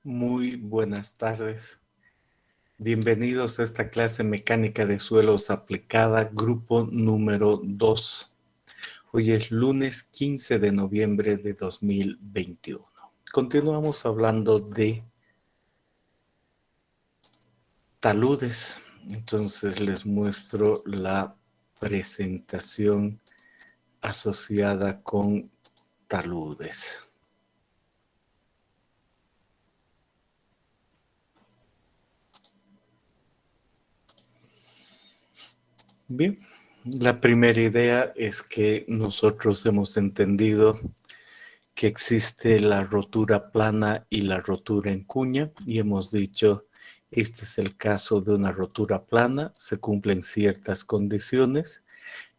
Muy buenas tardes. Bienvenidos a esta clase mecánica de suelos aplicada, grupo número 2. Hoy es lunes 15 de noviembre de 2021. Continuamos hablando de taludes. Entonces les muestro la presentación asociada con taludes. Bien, la primera idea es que nosotros hemos entendido que existe la rotura plana y la rotura en cuña y hemos dicho, este es el caso de una rotura plana, se cumplen ciertas condiciones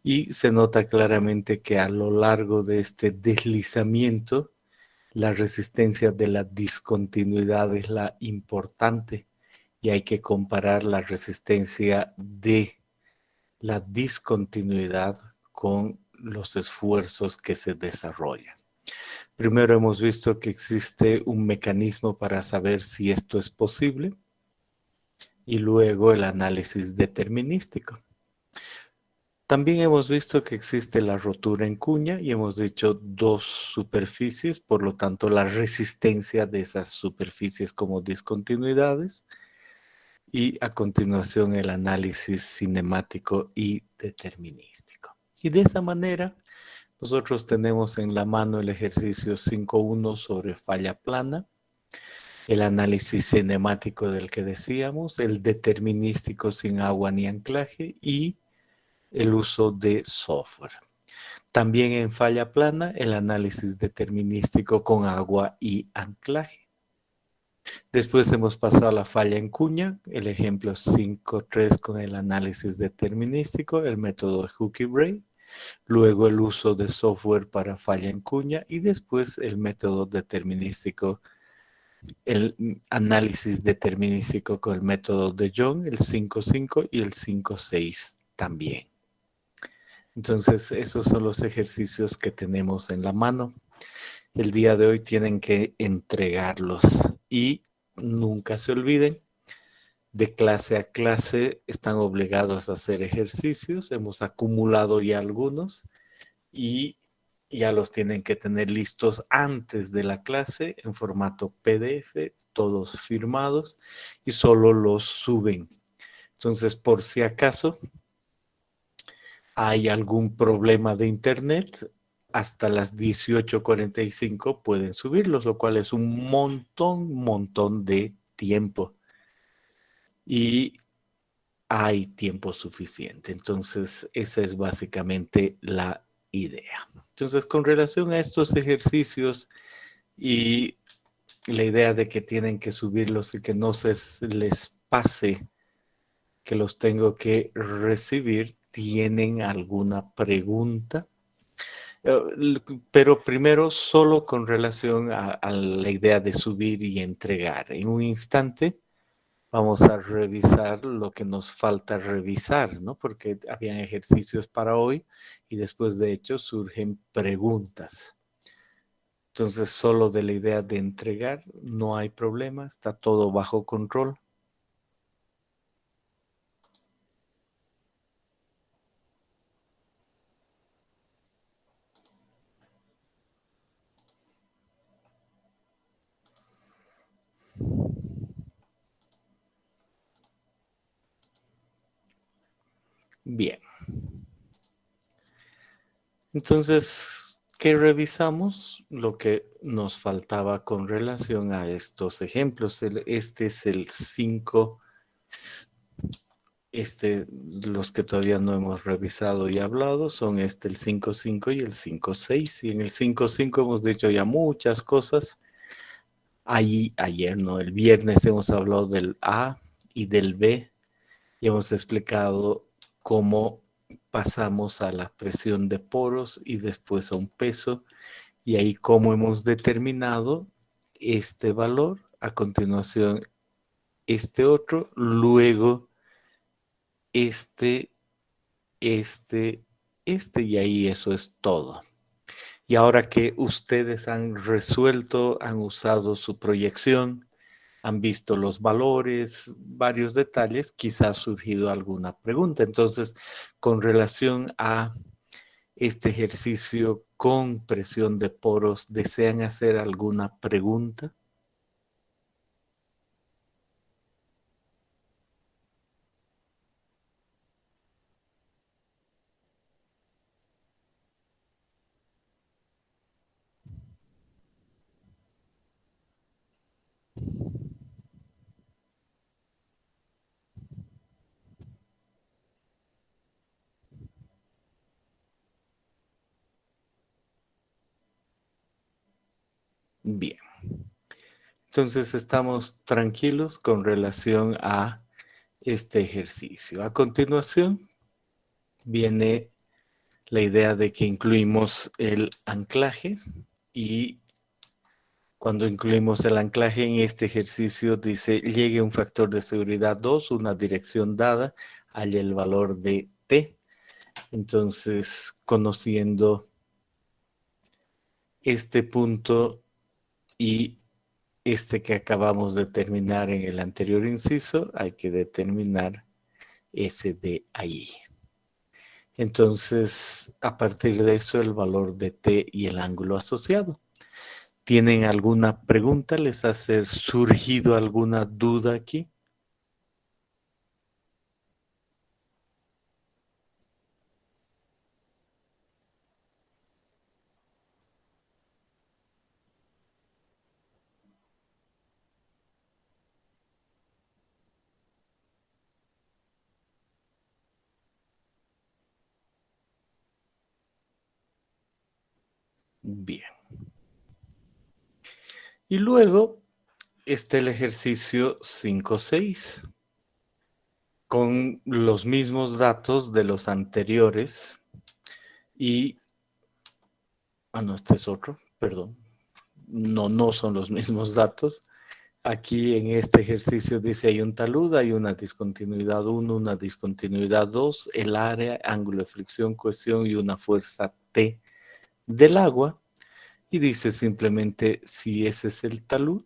y se nota claramente que a lo largo de este deslizamiento la resistencia de la discontinuidad es la importante y hay que comparar la resistencia de la discontinuidad con los esfuerzos que se desarrollan. Primero hemos visto que existe un mecanismo para saber si esto es posible y luego el análisis determinístico. También hemos visto que existe la rotura en cuña y hemos dicho dos superficies, por lo tanto la resistencia de esas superficies como discontinuidades y a continuación el análisis cinemático y determinístico. Y de esa manera nosotros tenemos en la mano el ejercicio 5.1 sobre falla plana, el análisis cinemático del que decíamos, el determinístico sin agua ni anclaje y el uso de software. También en falla plana, el análisis determinístico con agua y anclaje. Después hemos pasado a la falla en cuña, el ejemplo 5.3 con el análisis determinístico, el método de Hookie-Bray. Luego el uso de software para falla en cuña y después el método determinístico, el análisis determinístico con el método de Young, el 5.5 y el 5.6 también. Entonces, esos son los ejercicios que tenemos en la mano. El día de hoy tienen que entregarlos y nunca se olviden, de clase a clase están obligados a hacer ejercicios. Hemos acumulado ya algunos y ya los tienen que tener listos antes de la clase en formato PDF, todos firmados y solo los suben. Entonces, por si acaso hay algún problema de internet, hasta las 18:45 pueden subirlos, lo cual es un montón de tiempo. Y hay tiempo suficiente. Entonces, esa es básicamente la idea. Entonces, con relación a estos ejercicios y la idea de que tienen que subirlos y que no se les pase que los tengo que recibir, ¿tienen alguna pregunta? Pero primero solo con relación a la idea de subir y entregar. En un instante vamos a revisar lo que nos falta revisar, ¿no? Porque habían ejercicios para hoy y después de hecho surgen preguntas. Entonces, solo de la idea de entregar no hay problema, está todo bajo control. Bien. Entonces, ¿qué revisamos? Lo que nos faltaba con relación a estos ejemplos. Este es el 5. Los que todavía no hemos revisado y hablado son el 5.5 y el 5.6. Y en el 5.5 hemos dicho ya muchas cosas. Ayer, no, el viernes hemos hablado del A y del B y hemos explicado cómo pasamos a la presión de poros y después a un peso y ahí cómo hemos determinado este valor, a continuación este otro, luego este y ahí eso es todo. Y ahora que ustedes han resuelto, han usado su proyección, han visto los valores, varios detalles, quizás ha surgido alguna pregunta. Entonces, con relación a este ejercicio con presión de poros, ¿desean hacer alguna pregunta? Bien. Entonces estamos tranquilos con relación a este ejercicio. A continuación viene la idea de que incluimos el anclaje y cuando incluimos el anclaje en este ejercicio dice llegue un factor de seguridad 2, una dirección dada, haya el valor de t. Entonces, conociendo este punto y este que acabamos de determinar en el anterior inciso, hay que determinar ese de ahí. Entonces, a partir de eso, el valor de t y el ángulo asociado. ¿Tienen alguna pregunta? ¿Les ha surgido alguna duda aquí? Bien. Y luego está el ejercicio 5.6 con los mismos datos de los anteriores y... Ah, no, este es otro, perdón. No son los mismos datos. Aquí en este ejercicio dice hay un talud, hay una discontinuidad 1, una discontinuidad 2, el área, ángulo de fricción, cohesión y una fuerza T del agua. Y dice simplemente si ese es el talud,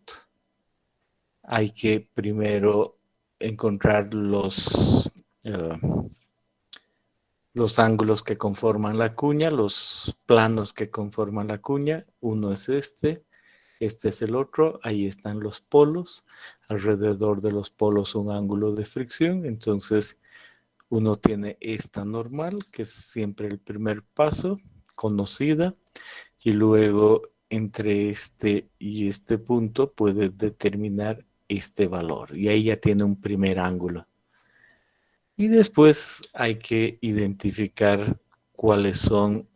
hay que primero encontrar los ángulos que conforman la cuña, los planos que conforman la cuña. Uno es este es el otro, ahí están los polos, alrededor de los polos un ángulo de fricción, entonces uno tiene esta normal, que es siempre el primer paso, conocida, y luego entre este y este punto puede determinar este valor, y ahí ya tiene un primer ángulo. Y después hay que identificar cuáles son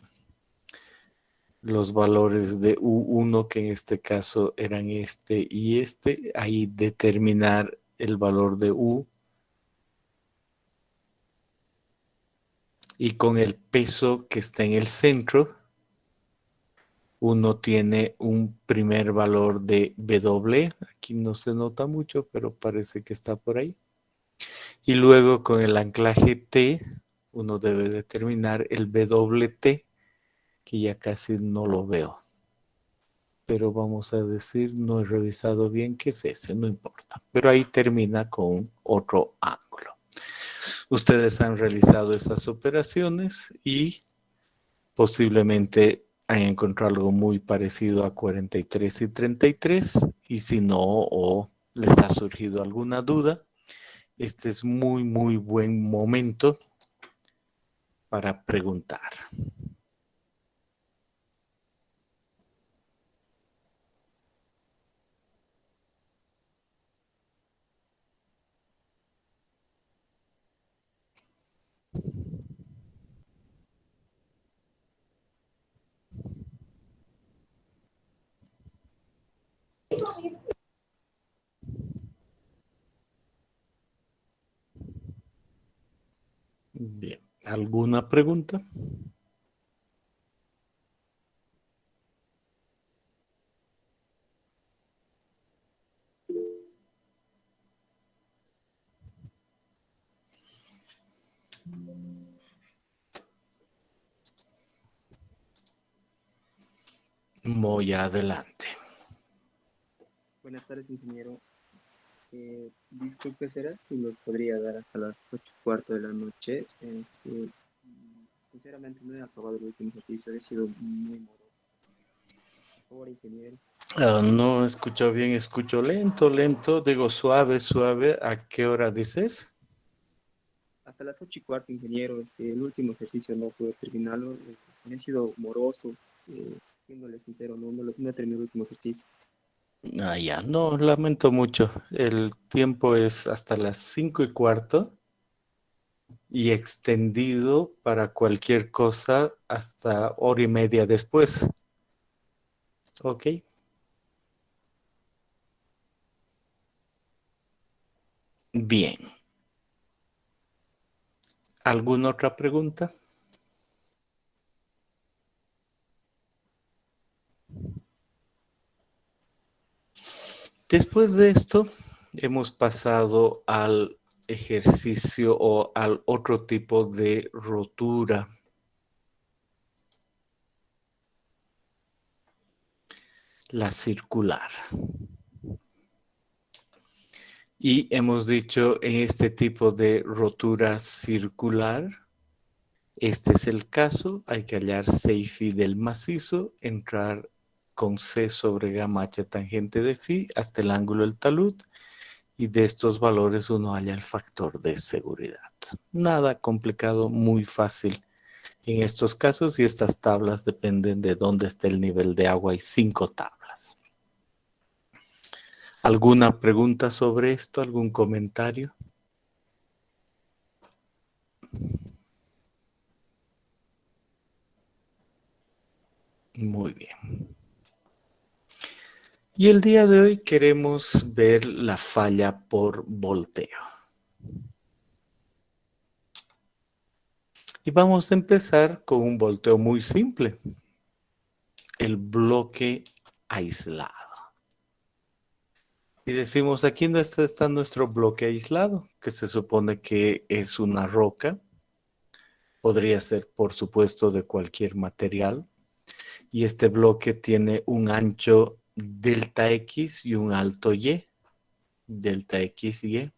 los valores de U1, que en este caso eran este y este, ahí determinar el valor de U y con el peso que está en el centro, uno tiene un primer valor de W, aquí no se nota mucho, pero parece que está por ahí. Y luego con el anclaje T, uno debe determinar el WT, que ya casi no lo veo. Pero vamos a decir, no he revisado bien qué es ese, no importa. Pero ahí termina con otro ángulo. Ustedes han realizado esas operaciones y posiblemente han encontrado algo muy parecido a 43 y 33. Y si no, o les ha surgido alguna duda, este es muy buen momento para preguntar. Bien, ¿alguna pregunta? Muy adelante. Buenas tardes, ingeniero. Disculpe, ¿será si nos podría dar hasta las 8:15 de la noche? Sinceramente no he acabado el último ejercicio, he sido muy moroso. Por favor, ingeniero. No escucho bien, escucho lento, lento. Digo suave, suave. ¿A qué hora dices? Hasta las 8:15, ingeniero. El último ejercicio no pude terminarlo. He sido moroso, siéndole sincero, no he terminado el último ejercicio. Ah, ya, no, lamento mucho. El tiempo es hasta las 5:15 y extendido para cualquier cosa hasta hora y media después. Ok. Bien. ¿Alguna otra pregunta? Después de esto, hemos pasado al ejercicio o al otro tipo de rotura. La circular. Y hemos dicho en este tipo de rotura circular, este es el caso, hay que hallar C y phi del macizo, entrar con C sobre gamma h tangente de phi hasta el ángulo del talud y de estos valores uno halla el factor de seguridad. Nada complicado, muy fácil en estos casos y estas tablas dependen de dónde está el nivel de agua. Hay 5 tablas. ¿Alguna pregunta sobre esto? ¿Algún comentario? Muy bien. Y el día de hoy queremos ver la falla por volteo. Y vamos a empezar con un volteo muy simple. El bloque aislado. Y decimos, aquí no está nuestro bloque aislado, que se supone que es una roca. Podría ser, por supuesto, de cualquier material. Y este bloque tiene un ancho delta X y un alto Y. Delta X y Y.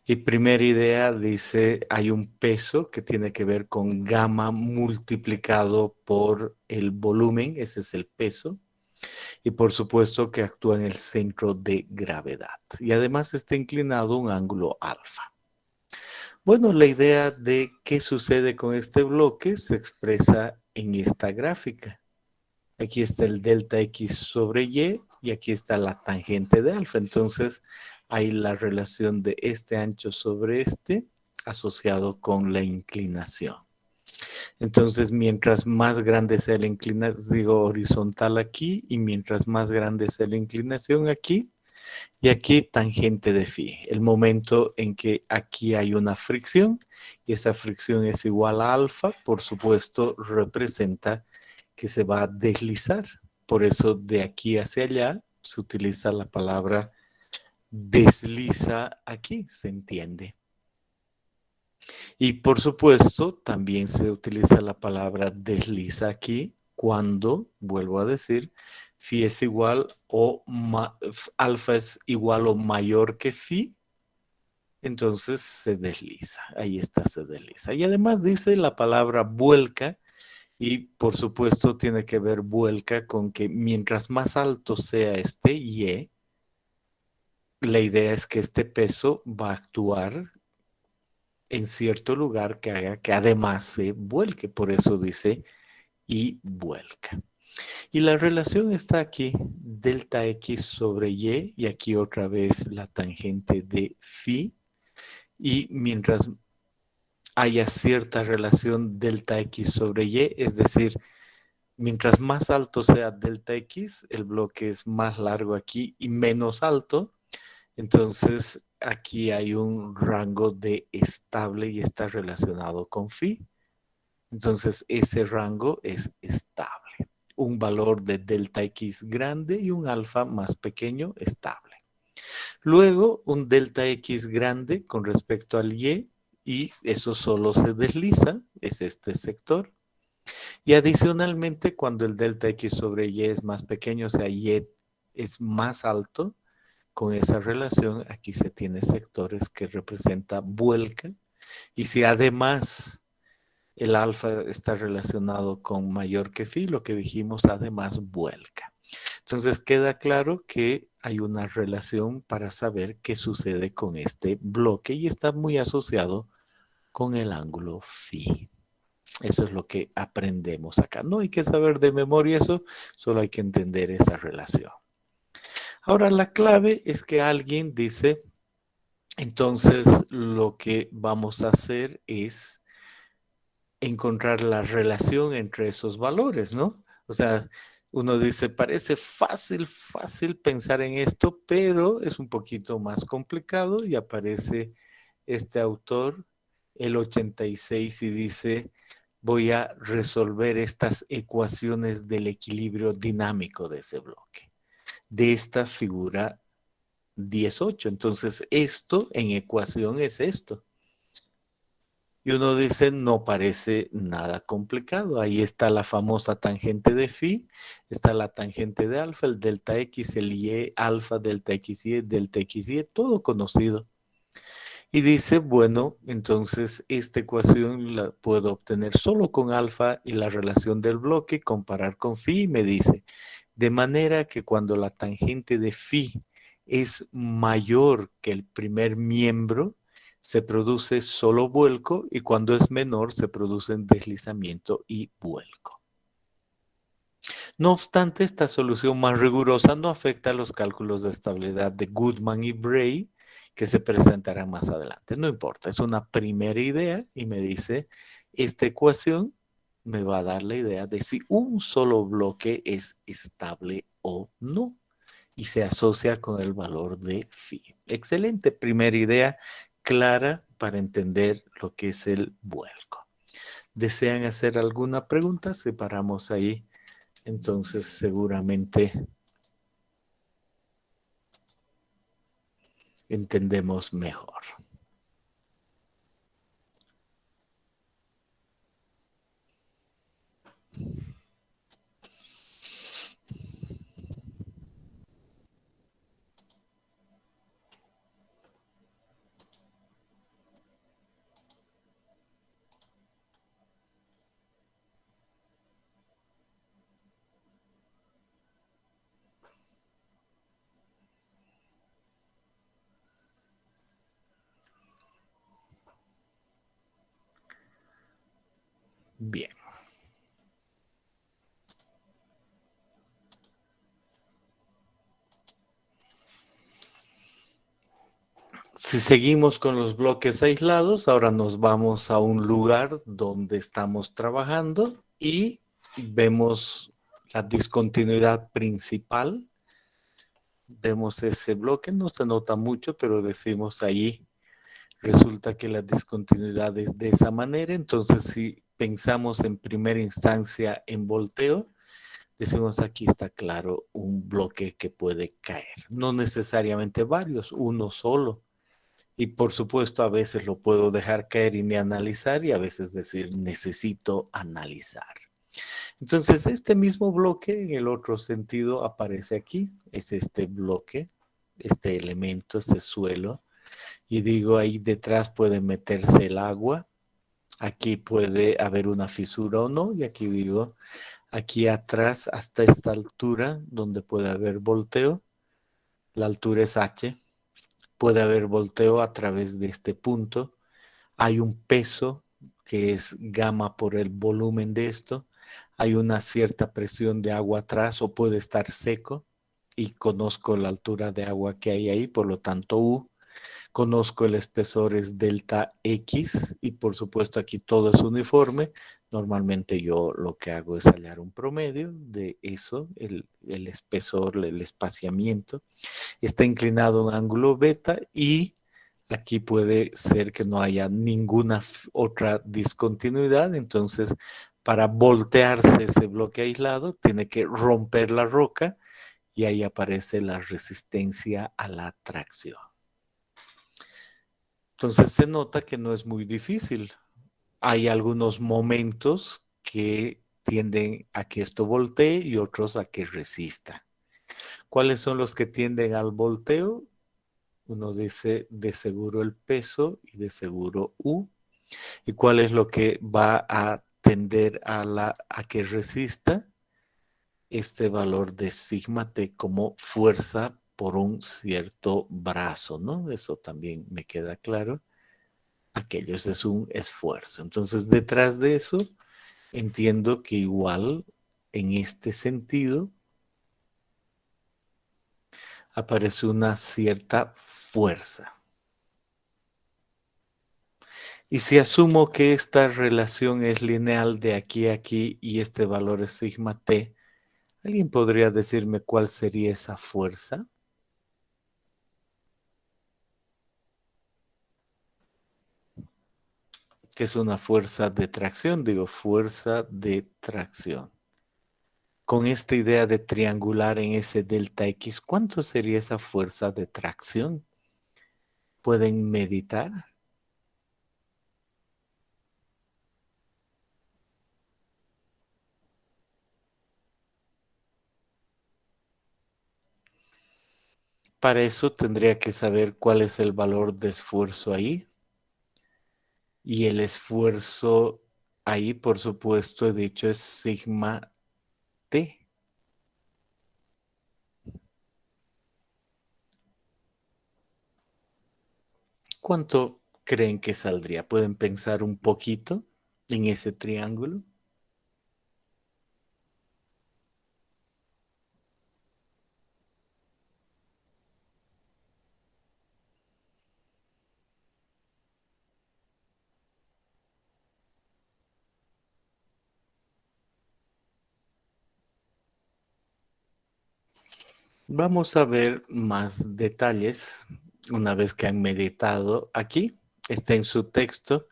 Y primera idea dice, hay un peso que tiene que ver con gamma multiplicado por el volumen, ese es el peso. Y por supuesto que actúa en el centro de gravedad. Y además está inclinado un ángulo alfa. Bueno, la idea de qué sucede con este bloque se expresa en esta gráfica. Aquí está el delta X sobre y aquí está la tangente de alfa. Entonces, hay la relación de este ancho sobre este asociado con la inclinación. Entonces, mientras más grande sea la inclinación, digo horizontal aquí, y mientras más grande sea la inclinación aquí, y aquí tangente de phi, el momento en que aquí hay una fricción, y esa fricción es igual a alfa, por supuesto, representa que se va a deslizar. Por eso de aquí hacia allá se utiliza la palabra desliza aquí, ¿se entiende? Y por supuesto, también se utiliza la palabra desliza aquí cuando, vuelvo a decir, phi es igual o alfa es igual o mayor que phi, entonces se desliza. Ahí está, se desliza. Y además dice la palabra vuelca y por supuesto tiene que ver vuelca con que mientras más alto sea este Y, la idea es que este peso va a actuar en cierto lugar que haga que además se vuelque. Por eso dice y vuelca. Y la relación está aquí, delta X sobre Y, y aquí otra vez la tangente de phi. Y mientras haya cierta relación delta X sobre Y, es decir, mientras más alto sea delta X, el bloque es más largo aquí y menos alto. Entonces, aquí hay un rango de estable y está relacionado con phi. Entonces, ese rango es estable. Un valor de delta X grande y un alfa más pequeño estable. Luego, un delta X grande con respecto al y eso solo se desliza, es este sector. Y adicionalmente, cuando el delta X sobre Y es más pequeño, o sea, Y es más alto, con esa relación, aquí se tiene sectores que representa vuelca. Y si además el alfa está relacionado con mayor que phi, lo que dijimos, además vuelca. Entonces queda claro que hay una relación para saber qué sucede con este bloque y está muy asociado con el ángulo phi. Eso es lo que aprendemos acá. No hay que saber de memoria eso, solo hay que entender esa relación. Ahora la clave es que alguien dice, entonces lo que vamos a hacer es encontrar la relación entre esos valores, ¿no? O sea, uno dice, parece fácil pensar en esto, pero es un poquito más complicado y aparece este autor, el 86, y dice, voy a resolver estas ecuaciones del equilibrio dinámico de ese bloque, de esta figura 18. Entonces, esto en ecuación es esto. Y uno dice, no parece nada complicado. Ahí está la famosa tangente de phi, está la tangente de alfa, el delta x, el y, alfa, delta xy, todo conocido. Y dice, bueno, entonces esta ecuación la puedo obtener solo con alfa y la relación del bloque, comparar con phi, y me dice, de manera que cuando la tangente de phi es mayor que el primer miembro, se produce solo vuelco, y cuando es menor se producen deslizamiento y vuelco. No obstante, esta solución más rigurosa no afecta a los cálculos de estabilidad de Goodman y Bray, que se presentarán más adelante. No importa, es una primera idea y me dice, esta ecuación me va a dar la idea de si un solo bloque es estable o no, y se asocia con el valor de phi. Excelente primera idea, clara para entender lo que es el vuelco. ¿Desean hacer alguna pregunta? Separamos ahí. Entonces seguramente entendemos mejor. Bien. Si seguimos con los bloques aislados, ahora nos vamos a un lugar donde estamos trabajando y vemos la discontinuidad principal. Vemos ese bloque, no se nota mucho, pero decimos ahí, resulta que la discontinuidad es de esa manera. Entonces, si pensamos en primera instancia en volteo, decimos aquí está claro un bloque que puede caer. No necesariamente varios, uno solo. Y por supuesto, a veces lo puedo dejar caer y ni analizar, y a veces decir necesito analizar. Entonces, este mismo bloque en el otro sentido aparece aquí. Es este bloque, este elemento, este suelo. Y digo, ahí detrás puede meterse el agua. Aquí puede haber una fisura o no. Y aquí digo, aquí atrás hasta esta altura donde puede haber volteo. La altura es h. Puede haber volteo a través de este punto. Hay un peso que es gamma por el volumen de esto. Hay una cierta presión de agua atrás o puede estar seco. Y conozco la altura de agua que hay ahí, por lo tanto U. Conozco el espesor es delta X y por supuesto aquí todo es uniforme. Normalmente yo lo que hago es hallar un promedio de eso, el espesor, el espaciamiento. Está inclinado a un ángulo beta y aquí puede ser que no haya ninguna otra discontinuidad. Entonces, para voltearse ese bloque aislado, tiene que romper la roca y ahí aparece la resistencia a la tracción. Entonces se nota que no es muy difícil. Hay algunos momentos que tienden a que esto voltee y otros a que resista. ¿Cuáles son los que tienden al volteo? Uno dice de seguro el peso y de seguro U. ¿Y cuál es lo que va a tender a que resista? Este valor de sigma t como fuerza por un cierto brazo, ¿no? Eso también me queda claro. Aquello es un esfuerzo. Entonces, detrás de eso, entiendo que igual, en este sentido, aparece una cierta fuerza. Y si asumo que esta relación es lineal de aquí a aquí y este valor es sigma t, ¿alguien podría decirme cuál sería esa fuerza? ¿Qué es una fuerza de tracción? Digo, fuerza de tracción. Con esta idea de triangular en ese delta X, ¿cuánto sería esa fuerza de tracción? ¿Pueden meditar? Para eso tendría que saber cuál es el valor de esfuerzo ahí. Y el esfuerzo ahí, por supuesto, he dicho es sigma t. ¿Cuánto creen que saldría? ¿Pueden pensar un poquito en ese triángulo? Vamos a ver más detalles una vez que han meditado aquí. Está en su texto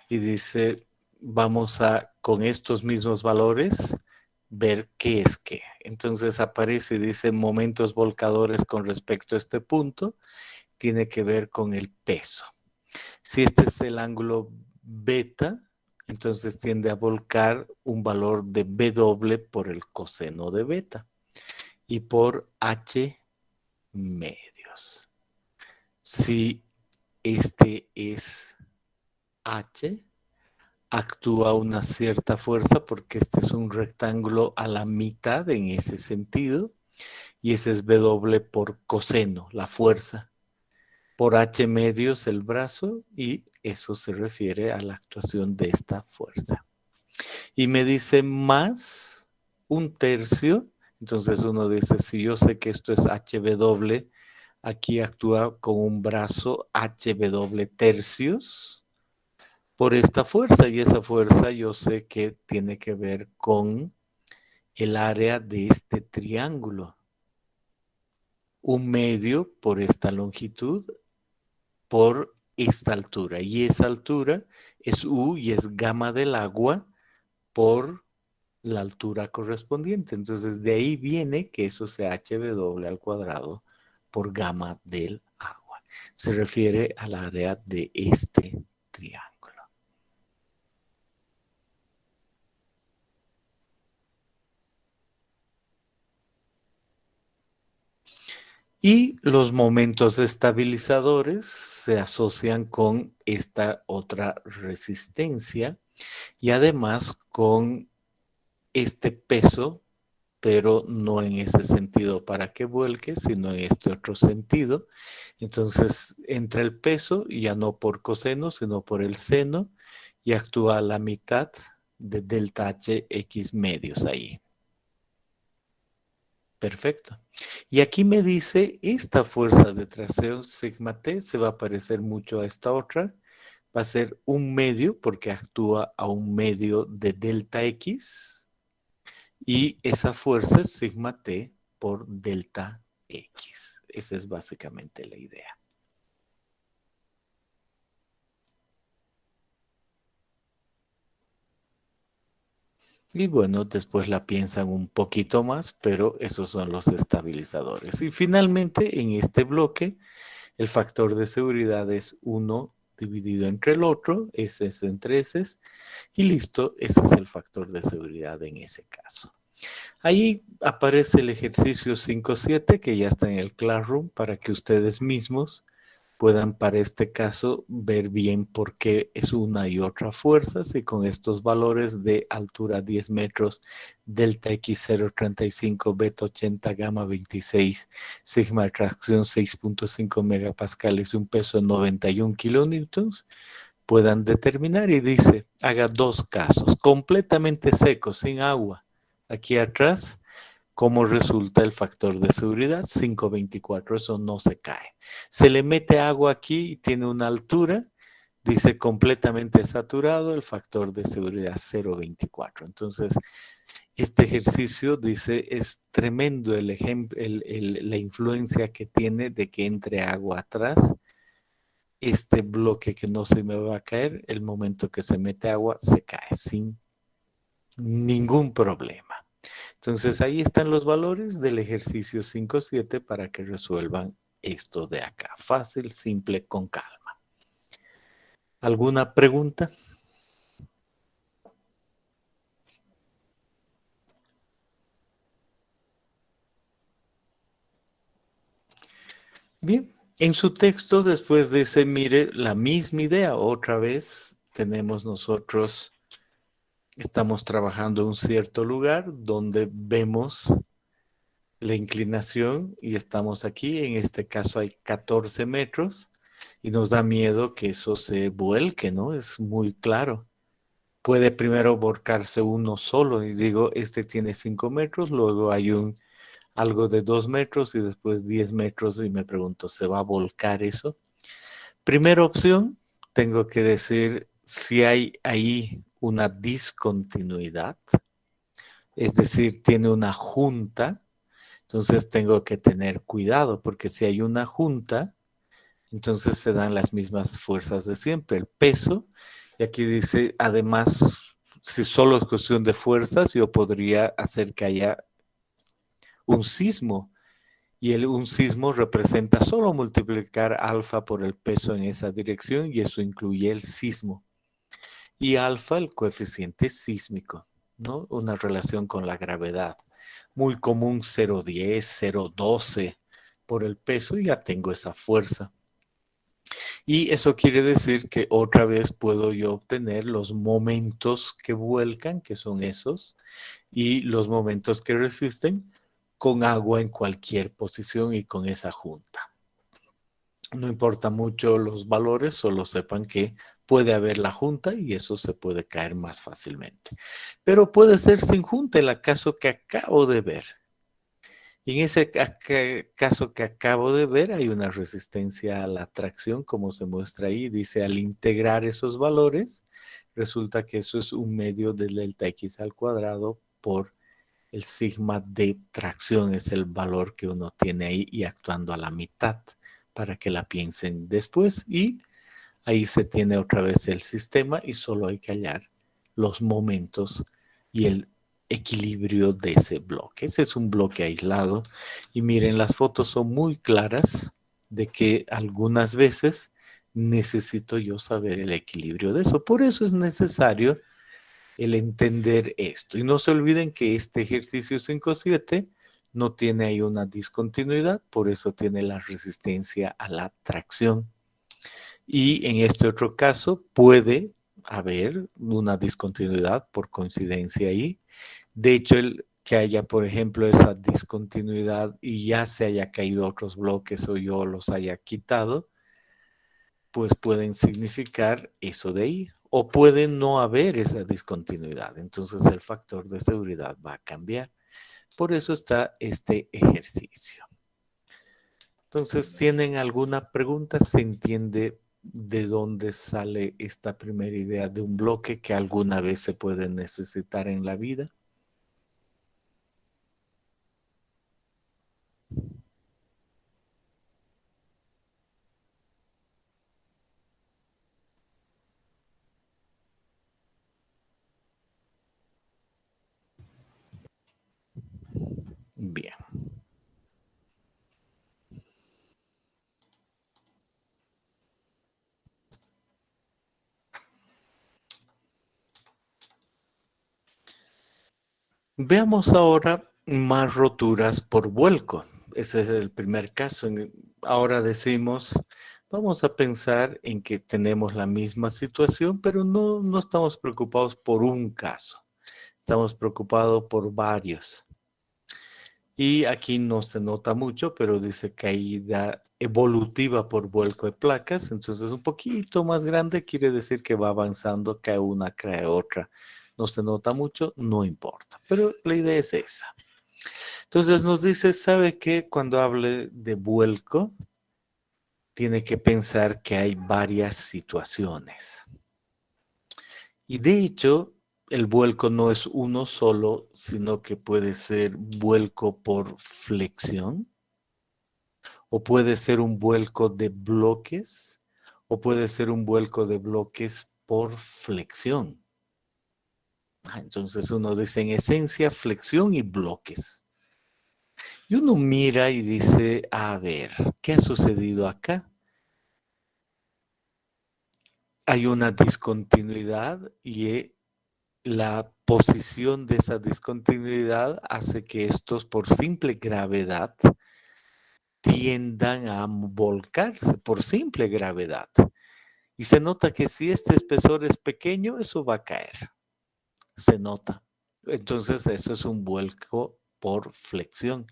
y dice, vamos a, con estos mismos valores, ver qué es qué. Entonces aparece y dice, momentos volcadores con respecto a este punto, tiene que ver con el peso. Si este es el ángulo beta, entonces tiende a volcar un valor de B doble por el coseno de beta y por H medios. Si este es H, actúa una cierta fuerza porque este es un rectángulo a la mitad en ese sentido y ese es B doble por coseno, la fuerza. Por H medios el brazo y eso se refiere a la actuación de esta fuerza. Y me dice más un tercio, entonces uno dice, si yo sé que esto es HW, aquí actúa con un brazo HW tercios por esta fuerza y esa fuerza yo sé que tiene que ver con el área de este triángulo. Un medio por esta longitud por esta altura y esa altura es U y es gamma del agua por la altura correspondiente. Entonces de ahí viene que eso sea HW al cuadrado por gamma del agua. Se refiere al área de este triángulo. Y los momentos estabilizadores se asocian con esta otra resistencia y además con este peso, pero no en ese sentido para que vuelque, sino en este otro sentido. Entonces entra el peso, ya no por coseno, sino por el seno, y actúa a la mitad de delta H X medios ahí. Perfecto. Y aquí me dice, esta fuerza de tracción sigma t se va a parecer mucho a esta otra. Va a ser un medio porque actúa a un medio de delta X. Y esa fuerza es sigma t por delta X. Esa es básicamente la idea. Y bueno, después la piensan un poquito más, pero esos son los estabilizadores. Y finalmente, en este bloque, el factor de seguridad es 1 dividido entre el otro, S es entre S, y listo, ese es el factor de seguridad en ese caso. Ahí aparece el ejercicio 5.7 que ya está en el Classroom para que ustedes mismos puedan para este caso ver bien por qué es una y otra fuerzas y con estos valores de altura 10 metros, delta X 0.35, beta 80, gamma 26, sigma de tracción 6.5 megapascales y un peso de 91 kilonewtons, puedan determinar. Y dice, haga dos casos completamente secos, sin agua. Aquí atrás, ¿cómo resulta el factor de seguridad? 5.24, eso no se cae. Se le mete agua aquí y tiene una altura, dice completamente saturado, el factor de seguridad 0.24. Entonces, este ejercicio dice, es tremendo el ejemplo, la influencia que tiene de que entre agua atrás. Este bloque que no se me va a caer, el momento que se mete agua, se cae sin ningún problema. Entonces ahí están los valores del ejercicio 5.7 para que resuelvan esto de acá. Fácil, simple, con calma. ¿Alguna pregunta? Bien, en su texto después dice, mire, la misma idea, otra vez tenemos nosotros, estamos trabajando en un cierto lugar donde vemos la inclinación y estamos aquí, en este caso hay 14 metros y nos da miedo que eso se vuelque, ¿no? Es muy claro. Puede primero volcarse uno solo y digo, este tiene 5 metros, luego hay algo de 2 metros y después 10 metros y me pregunto, ¿se va a volcar eso? Primera opción, tengo que decir si hay ahí una discontinuidad, es decir, tiene una junta. Entonces tengo que tener cuidado porque si hay una junta, entonces se dan las mismas fuerzas de siempre, el peso. Y aquí dice, además, si solo es cuestión de fuerzas, yo podría hacer que haya un sismo. Y un sismo representa solo multiplicar alfa por el peso en esa dirección y eso incluye el sismo. Y alfa, el coeficiente sísmico, ¿no? Una relación con la gravedad. Muy común 0.10, 0.12 por el peso y ya tengo esa fuerza. Y eso quiere decir que otra vez puedo yo obtener los momentos que vuelcan, que son esos, y los momentos que resisten con agua en cualquier posición y con esa junta. No importa mucho los valores, solo sepan que puede haber la junta y eso se puede caer más fácilmente. Pero puede ser sin junta, el caso que acabo de ver. Y en ese caso que acabo de ver hay una resistencia a la tracción, como se muestra ahí. Dice, al integrar esos valores, resulta que eso es un medio del delta x al cuadrado por el sigma de tracción, es el valor que uno tiene ahí y actuando a la mitad para que la piensen después. Y ahí se tiene otra vez el sistema y solo hay que hallar los momentos y el equilibrio de ese bloque. Ese es un bloque aislado y miren, las fotos son muy claras de que algunas veces necesito yo saber el equilibrio de eso. Por eso es necesario el entender esto. Y no se olviden que este ejercicio 5.7 no tiene ahí una discontinuidad, por eso tiene la resistencia a la tracción. Y en este otro caso puede haber una discontinuidad por coincidencia ahí. De hecho, el que haya, por ejemplo, esa discontinuidad y ya se haya caído otros bloques o yo los haya quitado, pues pueden significar eso de ahí. O puede no haber esa discontinuidad. Entonces el factor de seguridad va a cambiar. Por eso está este ejercicio. Entonces, ¿tienen alguna pregunta? ¿Se entiende de dónde sale esta primera idea de un bloque que alguna vez se puede necesitar en la vida? Bien. Veamos ahora más roturas por vuelco. Ese es el primer caso. Ahora decimos, vamos a pensar en que tenemos la misma situación, pero no estamos preocupados por un caso. Estamos preocupados por varios. Y aquí no se nota mucho, pero dice caída evolutiva por vuelco de placas. Entonces un poquito más grande quiere decir que va avanzando, cae una, cae otra. No se nota mucho, no importa. Pero la idea es esa. Entonces nos dice, ¿sabe qué? Cuando hable de vuelco, tiene que pensar que hay varias situaciones. Y de hecho, el vuelco no es uno solo, sino que puede ser vuelco por flexión, o puede ser un vuelco de bloques, o puede ser un vuelco de bloques por flexión. Entonces uno dice en esencia flexión y bloques. Y uno mira y dice, a ver, ¿qué ha sucedido acá? Hay una discontinuidad y la posición de esa discontinuidad hace que estos por simple gravedad tiendan a volcarse por simple gravedad. Y se nota que si este espesor es pequeño, eso va a caer. Se nota. Entonces eso es un vuelco por flexión.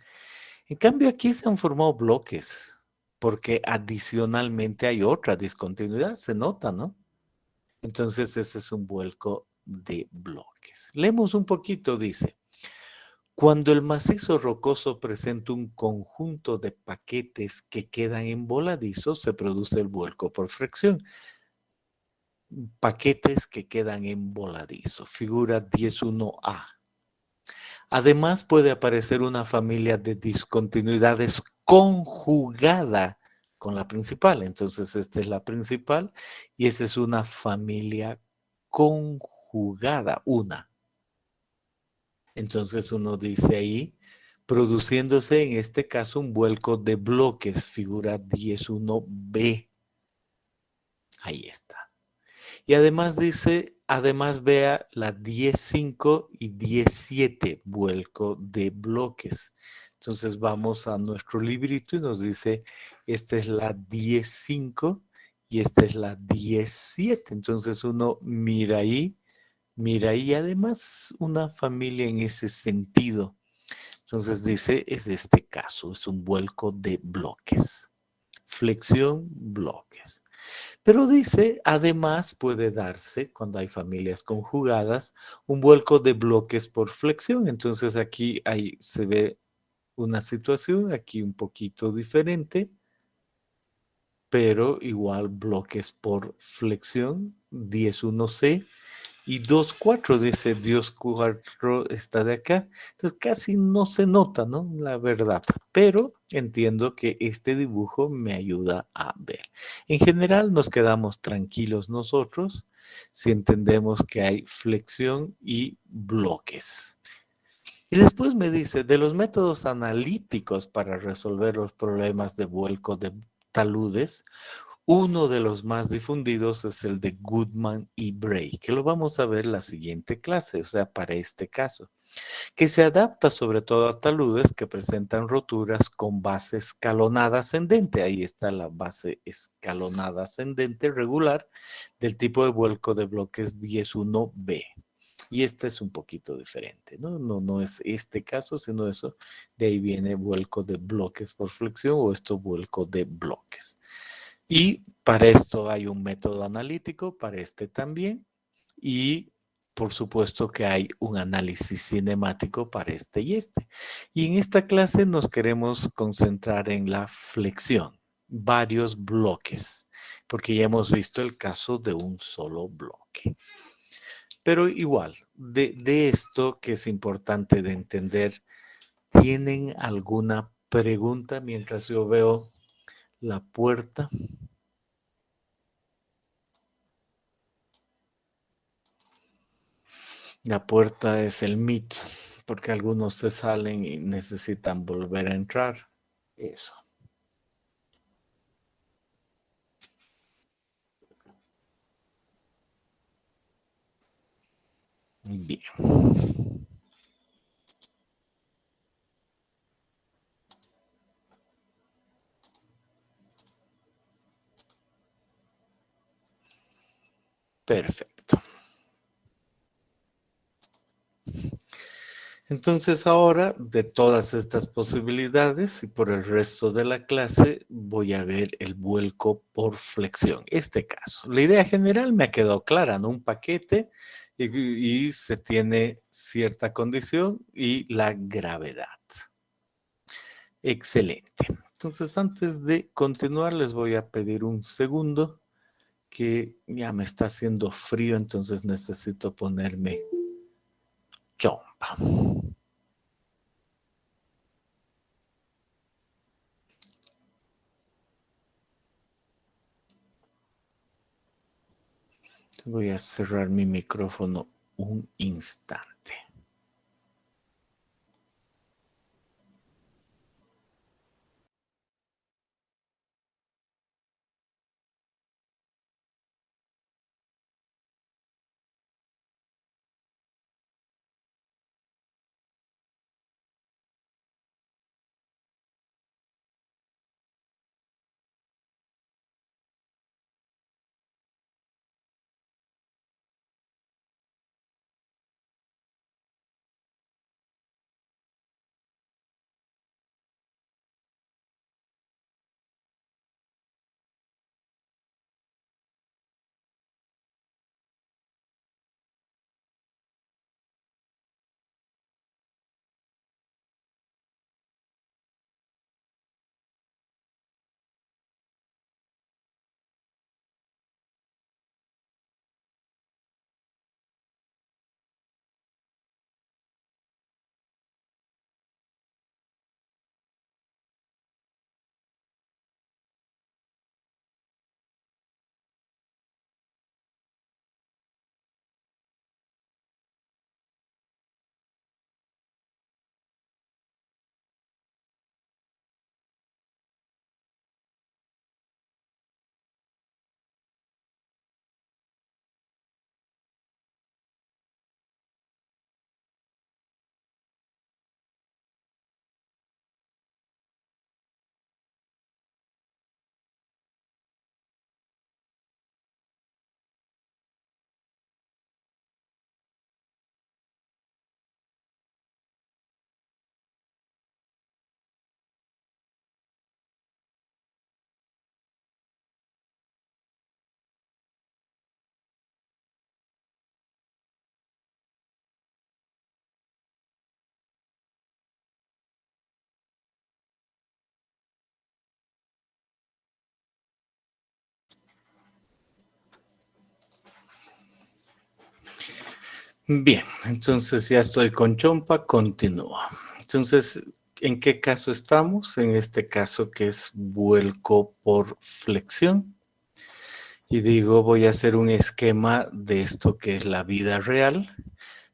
En cambio aquí se han formado bloques porque adicionalmente hay otra discontinuidad. Se nota, ¿no? Entonces ese es un vuelco de bloques. Leemos un poquito, dice. Cuando el macizo rocoso presenta un conjunto de paquetes que quedan en voladizos, se produce el vuelco por fricción. Paquetes que quedan en voladizo. Figura 10.1a. Además puede aparecer una familia de discontinuidades conjugada con la principal. Entonces esta es la principal y esa es una familia conjugada, una. Entonces uno dice ahí, produciéndose en este caso un vuelco de bloques, figura 10.1b. Ahí está. Y además dice, además vea la 10.5 y 10.7, vuelco de bloques. Entonces vamos a nuestro librito y nos dice, esta es la 10.5 y esta es la 10.7. Entonces uno mira y además una familia en ese sentido. Entonces dice, es este caso, es un vuelco de bloques. Flexión, bloques. Pero dice, además puede darse, cuando hay familias conjugadas, un vuelco de bloques por flexión. Entonces aquí se ve una situación, aquí un poquito diferente, pero igual bloques por flexión, 10.1c. Y 2.4 dice Dios 4 está de acá. Entonces casi no se nota, ¿no? La verdad. Pero entiendo que este dibujo me ayuda a ver. En general nos quedamos tranquilos nosotros si entendemos que hay flexión y bloques. Y después me dice, de los métodos analíticos para resolver los problemas de vuelco de taludes, uno de los más difundidos es el de Goodman y Bray, que lo vamos a ver en la siguiente clase, o sea, para este caso, que se adapta sobre todo a taludes que presentan roturas con base escalonada ascendente. Ahí está la base escalonada ascendente regular del tipo de vuelco de bloques 10.1b. Y este es un poquito diferente, ¿no? No es este caso, sino eso. De ahí viene vuelco de bloques por flexión o esto vuelco de bloques. Y para esto hay un método analítico, para este también. Y por supuesto que hay un análisis cinemático para este y este. Y en esta clase nos queremos concentrar en la flexión, varios bloques, porque ya hemos visto el caso de un solo bloque. Pero igual, de esto que es importante de entender, ¿tienen alguna pregunta mientras yo veo la puerta? La puerta es el Meet, porque algunos se salen y necesitan volver a entrar. Eso. Bien. Perfecto. Entonces ahora, de todas estas posibilidades y por el resto de la clase, voy a ver el vuelco por flexión. Este caso. La idea general me ha quedado clara, ¿no? Un paquete y se tiene cierta condición y la gravedad. Excelente. Entonces, antes de continuar, les voy a pedir un segundo, que ya me está haciendo frío, entonces necesito ponerme chompa. Voy a cerrar mi micrófono un instante. Bien, entonces ya estoy con chompa, continúo. Entonces, ¿en qué caso estamos? En este caso que es vuelco por flexión. Y digo, voy a hacer un esquema de esto que es la vida real,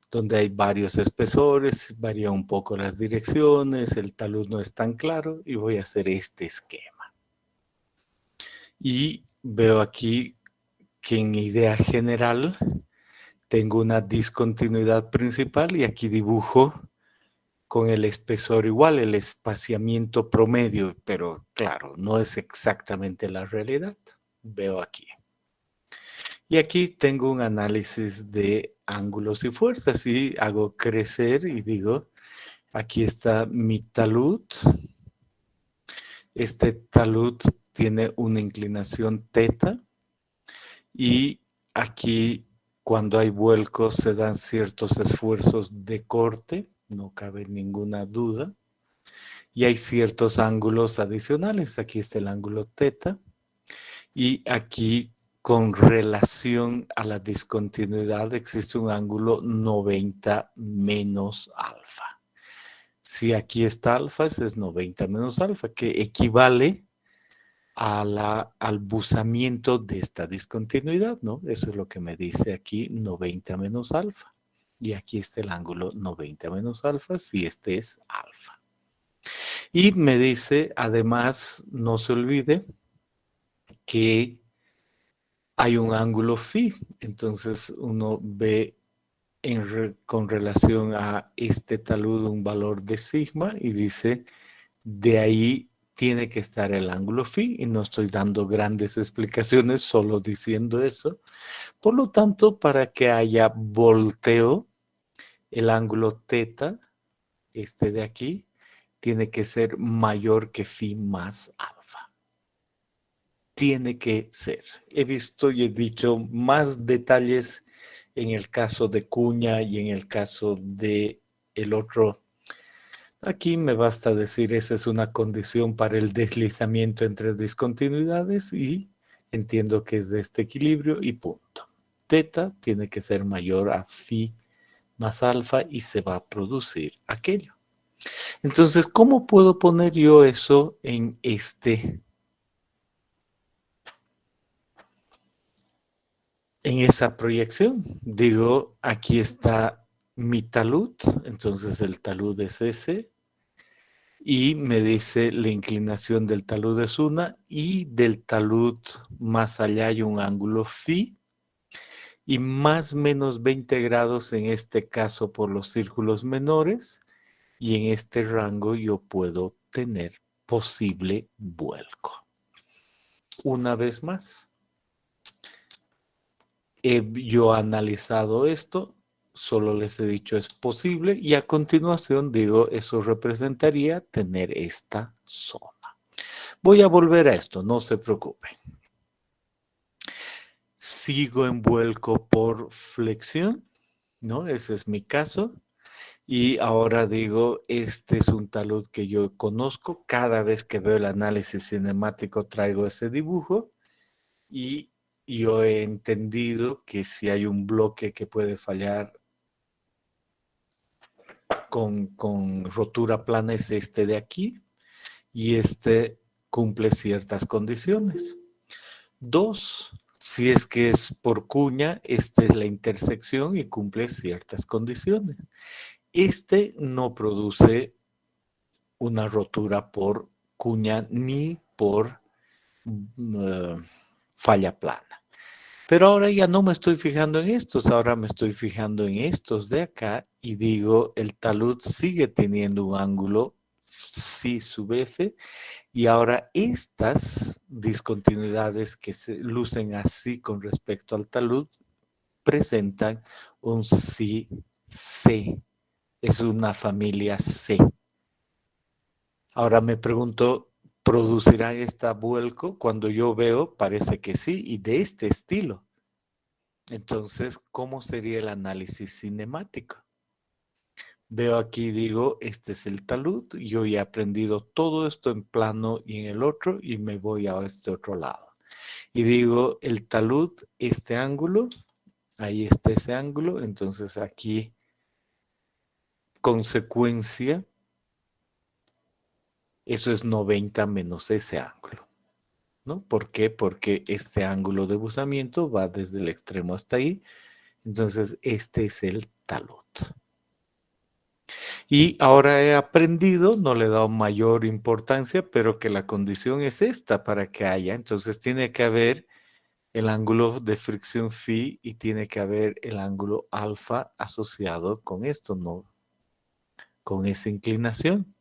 donde hay varios espesores, varía un poco las direcciones, el talud no es tan claro y voy a hacer este esquema. Y veo aquí que en idea general tengo una discontinuidad principal y aquí dibujo con el espesor igual, el espaciamiento promedio, pero claro, no es exactamente la realidad. Veo aquí. Y aquí tengo un análisis de ángulos y fuerzas y hago crecer y digo, aquí está mi talud. Este talud tiene una inclinación teta y aquí cuando hay vuelcos se dan ciertos esfuerzos de corte, no cabe ninguna duda. Y hay ciertos ángulos adicionales. Aquí está el ángulo teta y aquí con relación a la discontinuidad existe un ángulo 90 menos alfa. Si aquí está alfa, ese es 90 menos alfa, que equivale al buzamiento de esta discontinuidad, ¿no? Eso es lo que me dice aquí 90 menos alfa. Y aquí está el ángulo 90 menos alfa, si este es alfa. Y me dice, además, no se olvide que hay un ángulo phi. Entonces uno ve con relación a este talud un valor de sigma y dice, de ahí tiene que estar el ángulo phi, y no estoy dando grandes explicaciones, solo diciendo eso. Por lo tanto, para que haya volteo, el ángulo θ, este de aquí, tiene que ser mayor que phi más alfa. Tiene que ser. He visto y he dicho más detalles en el caso de cuña y en el caso de el otro. Aquí me basta decir, esa es una condición para el deslizamiento entre discontinuidades y entiendo que es de este equilibrio y punto. Θ tiene que ser mayor a phi más alfa y se va a producir aquello. Entonces, ¿cómo puedo poner yo eso en esa proyección? Digo, aquí está mi talud, entonces el talud es ese, y me dice la inclinación del talud es una, y del talud más allá hay un ángulo phi, y más menos 20 grados en este caso por los círculos menores, y en este rango yo puedo tener posible vuelco. Una vez más, he yo analizado esto, solo les he dicho es posible, y a continuación digo, eso representaría tener esta zona. Voy a volver a esto, no se preocupen. Sigo en vuelco por flexión, ¿no? Ese es mi caso. Y ahora digo, este es un talud que yo conozco. Cada vez que veo el análisis cinemático traigo ese dibujo. Y yo he entendido que si hay un bloque que puede fallar con rotura plana es este de aquí. Y este cumple ciertas condiciones. 2, si es que es por cuña, esta es la intersección y cumple ciertas condiciones. Este no produce una rotura por cuña ni por falla plana. Pero ahora ya no me estoy fijando en estos, ahora me estoy fijando en estos de acá y digo, el talud sigue teniendo un ángulo psi sub f, y ahora estas discontinuidades que se lucen así con respecto al talud presentan un psi c, es una familia C. Ahora me pregunto, ¿producirá esta vuelco? Cuando yo veo, parece que sí, y de este estilo. Entonces, ¿cómo sería el análisis cinemático? Veo aquí, digo, este es el talud, yo ya he aprendido todo esto en plano y en el otro, y me voy a este otro lado. Y digo, el talud, este ángulo, ahí está ese ángulo, entonces aquí, consecuencia, eso es 90 menos ese ángulo, ¿no? ¿Por qué? Porque este ángulo de buzamiento va desde el extremo hasta ahí, entonces este es el talud. Y ahora he aprendido, no le he dado mayor importancia, pero que la condición es esta para que haya. Entonces tiene que haber el ángulo de fricción phi y tiene que haber el ángulo alfa asociado con esto, ¿no? Con esa inclinación.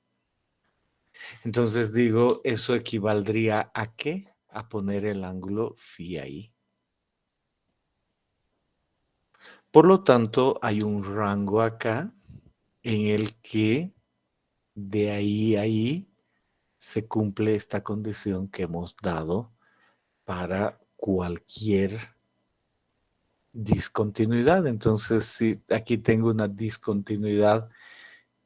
Entonces digo, ¿eso equivaldría a qué? A poner el ángulo phi ahí. Por lo tanto, hay un rango acá en el que de ahí a ahí se cumple esta condición que hemos dado para cualquier discontinuidad. Entonces, si aquí tengo una discontinuidad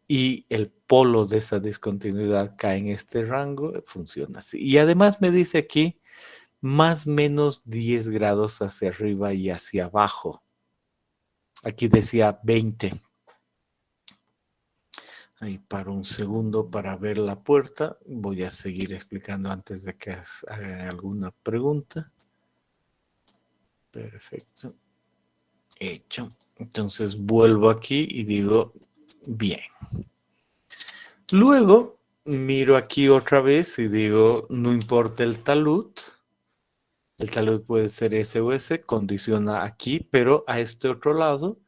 y el polo de esa discontinuidad cae en este rango, funciona así. Y además me dice aquí más o menos 10 grados hacia arriba y hacia abajo. Aquí decía 20. Ahí paro un segundo para ver la puerta. Voy a seguir explicando antes de que hagan alguna pregunta. Perfecto. Hecho. Entonces vuelvo aquí y digo, bien. Luego miro aquí otra vez y digo, no importa el talud. El talud puede ser S o S, condiciona aquí, pero a este otro lado,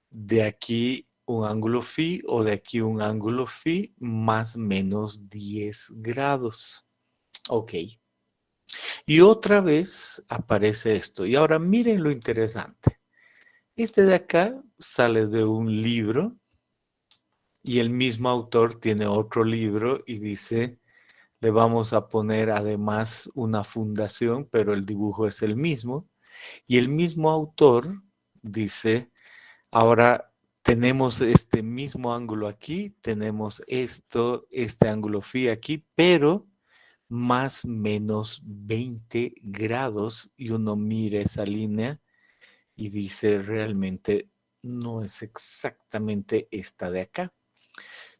de aquí un ángulo phi o de aquí un ángulo phi más menos 10 grados. Ok. Y otra vez aparece esto. Y ahora miren lo interesante. Este de acá sale de un libro y el mismo autor tiene otro libro y dice, le vamos a poner además una fundación, pero el dibujo es el mismo. Y el mismo autor dice, ahora tenemos este mismo ángulo aquí, tenemos este ángulo phi aquí, pero más menos 20 grados y uno mira esa línea y dice realmente no es exactamente esta de acá.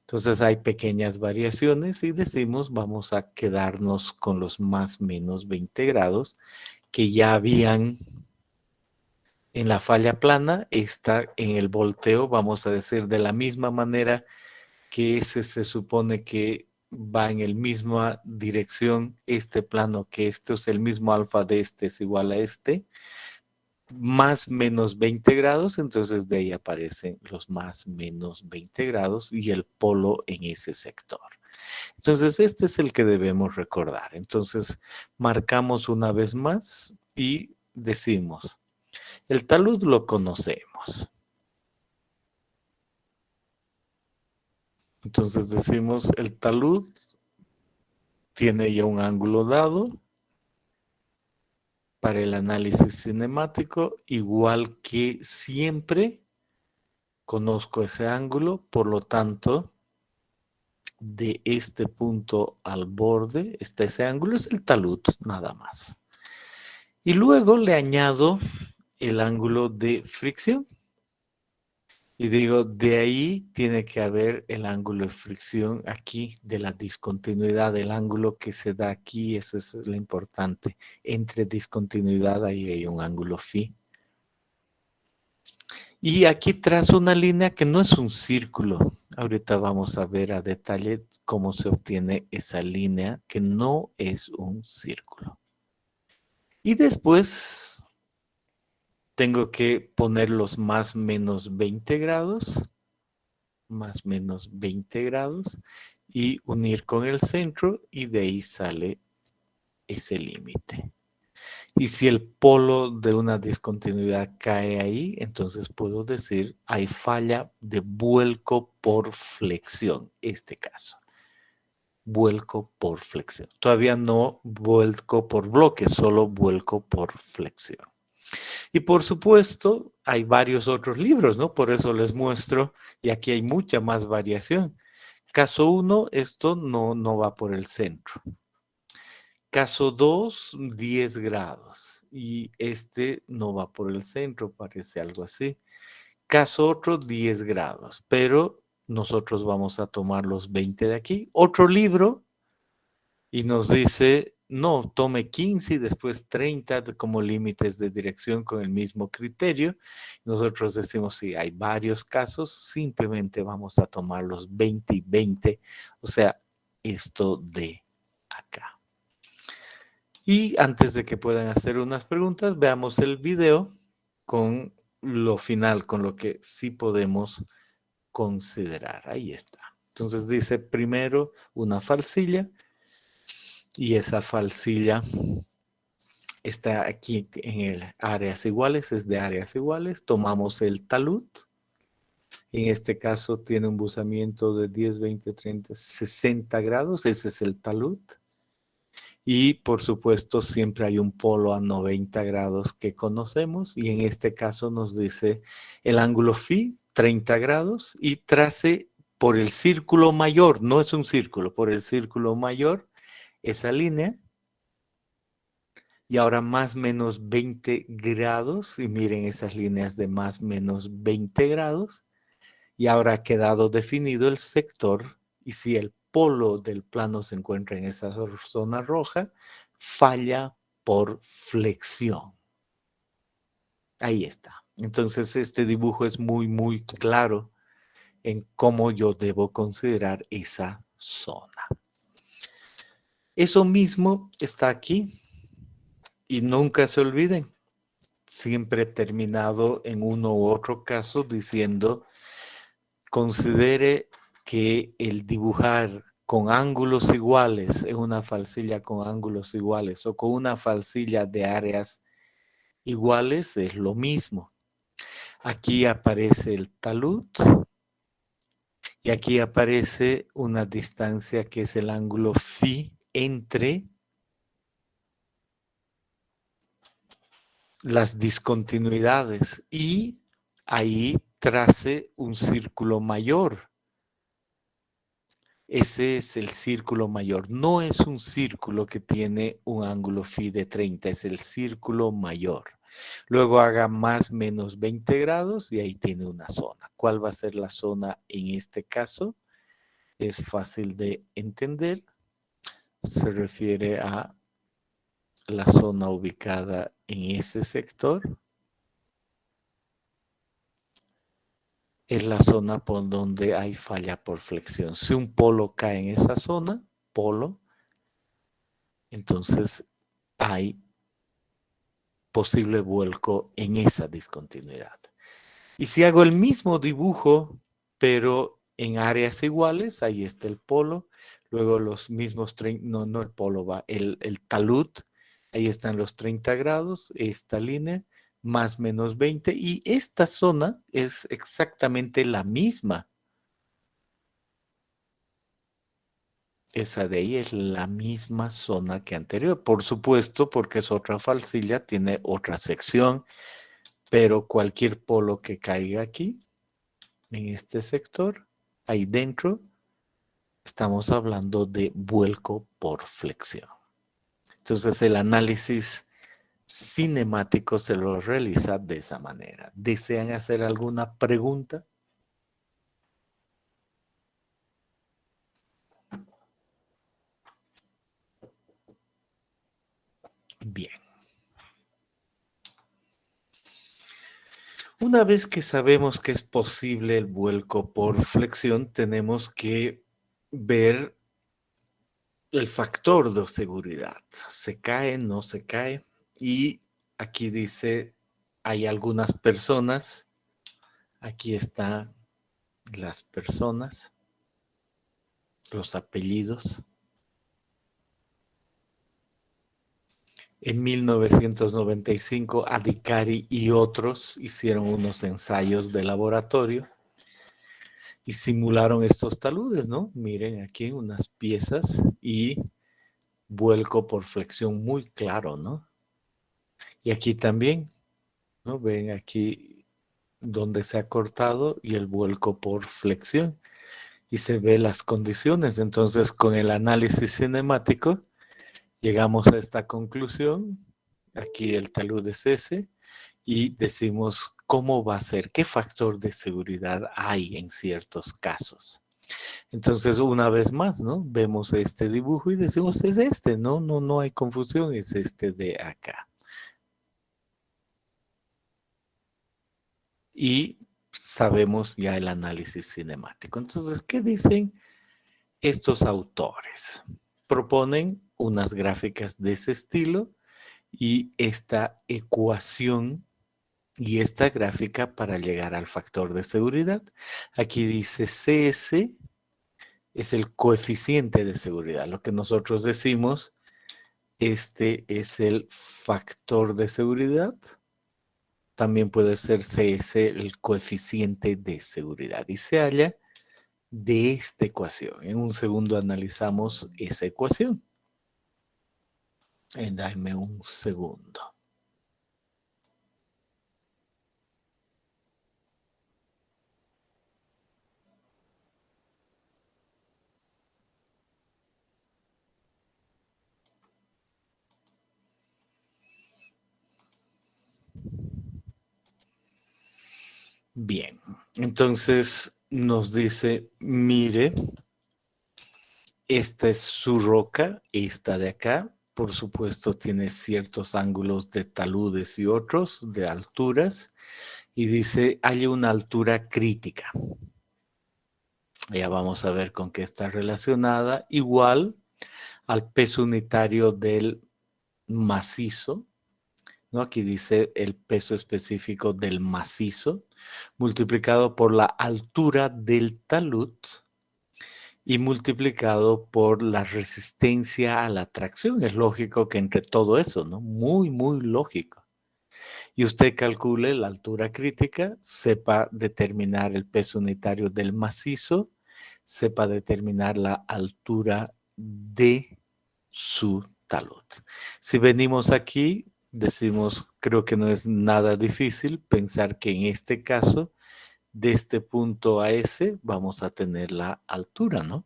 Entonces hay pequeñas variaciones y decimos vamos a quedarnos con los más menos 20 grados que ya habían en la falla plana, está en el volteo, vamos a decir de la misma manera que ese se supone que va en la misma dirección, este plano que este, es el mismo alfa de este es igual a este, más menos 20 grados, entonces de ahí aparecen los más menos 20 grados y el polo en ese sector. Entonces este es el que debemos recordar. Entonces marcamos una vez más y decimos, el talud lo conocemos. Entonces decimos, el talud tiene ya un ángulo dado para el análisis cinemático, igual que siempre conozco ese ángulo, por lo tanto, de este punto al borde está ese ángulo, es el talud, nada más. Y luego le añado el ángulo de fricción. Y digo, de ahí tiene que haber el ángulo de fricción aquí de la discontinuidad, el ángulo que se da aquí, eso es lo importante. Entre discontinuidad ahí hay un ángulo phi. Y aquí trazo una línea que no es un círculo. Ahorita vamos a ver a detalle cómo se obtiene esa línea que no es un círculo. Y después tengo que poner los más menos 20 grados. Más menos 20 grados y unir con el centro y de ahí sale ese límite. Y si el polo de una discontinuidad cae ahí, entonces puedo decir hay falla de vuelco por flexión, este caso. Vuelco por flexión. Todavía no vuelco por bloque, solo vuelco por flexión. Y por supuesto, hay varios otros libros, ¿no? Por eso les muestro, y aquí hay mucha más variación. Caso 1, esto no va por el centro. Caso 2, 10 grados. Y este no va por el centro, parece algo así. Caso otro, 10 grados. Pero nosotros vamos a tomar los 20 de aquí. Otro libro y nos dice, no, tome 15 y después 30 como límites de dirección con el mismo criterio. Nosotros decimos, sí, hay varios casos, simplemente vamos a tomar los 20 y 20, o sea, esto de acá. Y antes de que puedan hacer unas preguntas, veamos el video con lo final, con lo que sí podemos considerar. Ahí está. Entonces dice primero una falsilla, y esa falsilla está aquí en el áreas iguales, es de áreas iguales. Tomamos el talud. En este caso tiene un buzamiento de 10, 20, 30, 60 grados. Ese es el talud. Y por supuesto siempre hay un polo a 90 grados que conocemos. Y en este caso nos dice el ángulo phi, 30 grados. Y trace por el círculo mayor, no es un círculo, por el círculo mayor, esa línea. Y ahora más menos 20 grados, y miren esas líneas de más menos 20 grados, y ahora ha quedado definido el sector, y si el polo del plano se encuentra en esa zona roja, falla por flexión. Ahí está. Entonces este dibujo es muy claro en cómo yo debo considerar esa zona. Eso mismo está aquí, y nunca se olviden. Siempre he terminado en uno u otro caso diciendo considere que el dibujar con ángulos iguales en una falsilla con ángulos iguales o con una falsilla de áreas iguales es lo mismo. Aquí aparece el talud y aquí aparece una distancia que es el ángulo phi entre las discontinuidades y ahí trace un círculo mayor. Ese es el círculo mayor. No es un círculo que tiene un ángulo phi de 30, es el círculo mayor. Luego haga más menos 20 grados y ahí tiene una zona. ¿Cuál va a ser la zona en este caso? Es fácil de entender. Se refiere a la zona ubicada en ese sector. Es la zona por donde hay falla por flexión. Si un polo cae en esa zona, polo, entonces hay posible vuelco en esa discontinuidad. Y si hago el mismo dibujo, pero en áreas iguales, ahí está el polo, luego los mismos, no el polo va, el talud, ahí están los 30 grados, esta línea, más menos 20, y esta zona es exactamente la misma. Esa de ahí es la misma zona que anterior, por supuesto, porque es otra falsilla, tiene otra sección, pero cualquier polo que caiga aquí, en este sector, ahí dentro, estamos hablando de vuelco por flexión. Entonces el análisis cinemático se lo realiza de esa manera. ¿Desean hacer alguna pregunta? Bien. Una vez que sabemos que es posible el vuelco por flexión, tenemos que ver el factor de seguridad. ¿Se cae? ¿No se cae? Y aquí dice, hay algunas personas. Aquí están las personas, los apellidos. En 1995, Adhikari y otros hicieron unos ensayos de laboratorio y simularon estos taludes, ¿no? Miren aquí unas piezas y vuelco por flexión muy claro, ¿no? Y aquí también, ¿no? Ven aquí donde se ha cortado y el vuelco por flexión. Y se ve las condiciones. Entonces, con el análisis cinemático, llegamos a esta conclusión. Aquí el talud es ese. Y decimos cómo va a ser, qué factor de seguridad hay en ciertos casos. Entonces, una vez más, ¿no? Vemos este dibujo y decimos, es este, ¿no? No hay confusión, es este de acá. Y sabemos ya el análisis cinemático. Entonces, ¿qué dicen estos autores? Proponen unas gráficas de ese estilo y esta ecuación y esta gráfica para llegar al factor de seguridad. Aquí dice CS es el coeficiente de seguridad. Lo que nosotros decimos, este es el factor de seguridad. También puede ser CS el coeficiente de seguridad y se halla de esta ecuación. En un segundo analizamos esa ecuación. Dame un segundo. Bien, entonces nos dice, mire, esta es su roca, esta de acá, por supuesto tiene ciertos ángulos de taludes y otros de alturas, y dice, hay una altura crítica. Ya vamos a ver con qué está relacionada, igual al peso unitario del macizo, ¿no? Aquí dice el peso específico del macizo multiplicado por la altura del talud y multiplicado por la resistencia a la tracción. Es lógico que entre todo eso, ¿no? Muy, muy lógico. Y usted calcule la altura crítica, sepa determinar el peso unitario del macizo, sepa determinar la altura de su talud. Si venimos aquí, decimos, creo que no es nada difícil pensar que en este caso, de este punto a ese, vamos a tener la altura, ¿no?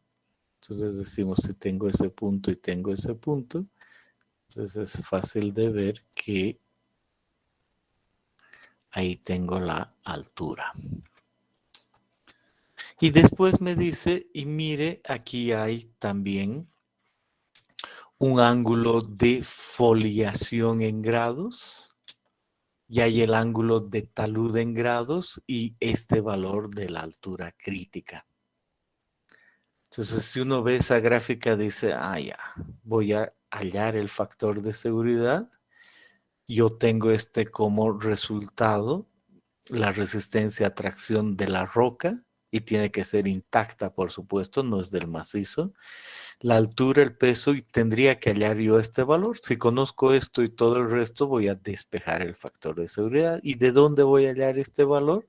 Entonces decimos, si tengo ese punto y tengo ese punto, entonces es fácil de ver que ahí tengo la altura. Y después me dice, y mire, aquí hay también un ángulo de foliación en grados, y hay el ángulo de talud en grados y este valor de la altura crítica. Entonces, si uno ve esa gráfica, dice, ya, voy a hallar el factor de seguridad. Yo tengo como resultado la resistencia a tracción de la roca y tiene que ser intacta, por supuesto, no es del macizo. La altura, el peso y tendría que hallar yo este valor. Si conozco esto y todo el resto, voy a despejar el factor de seguridad. ¿Y de dónde voy a hallar este valor?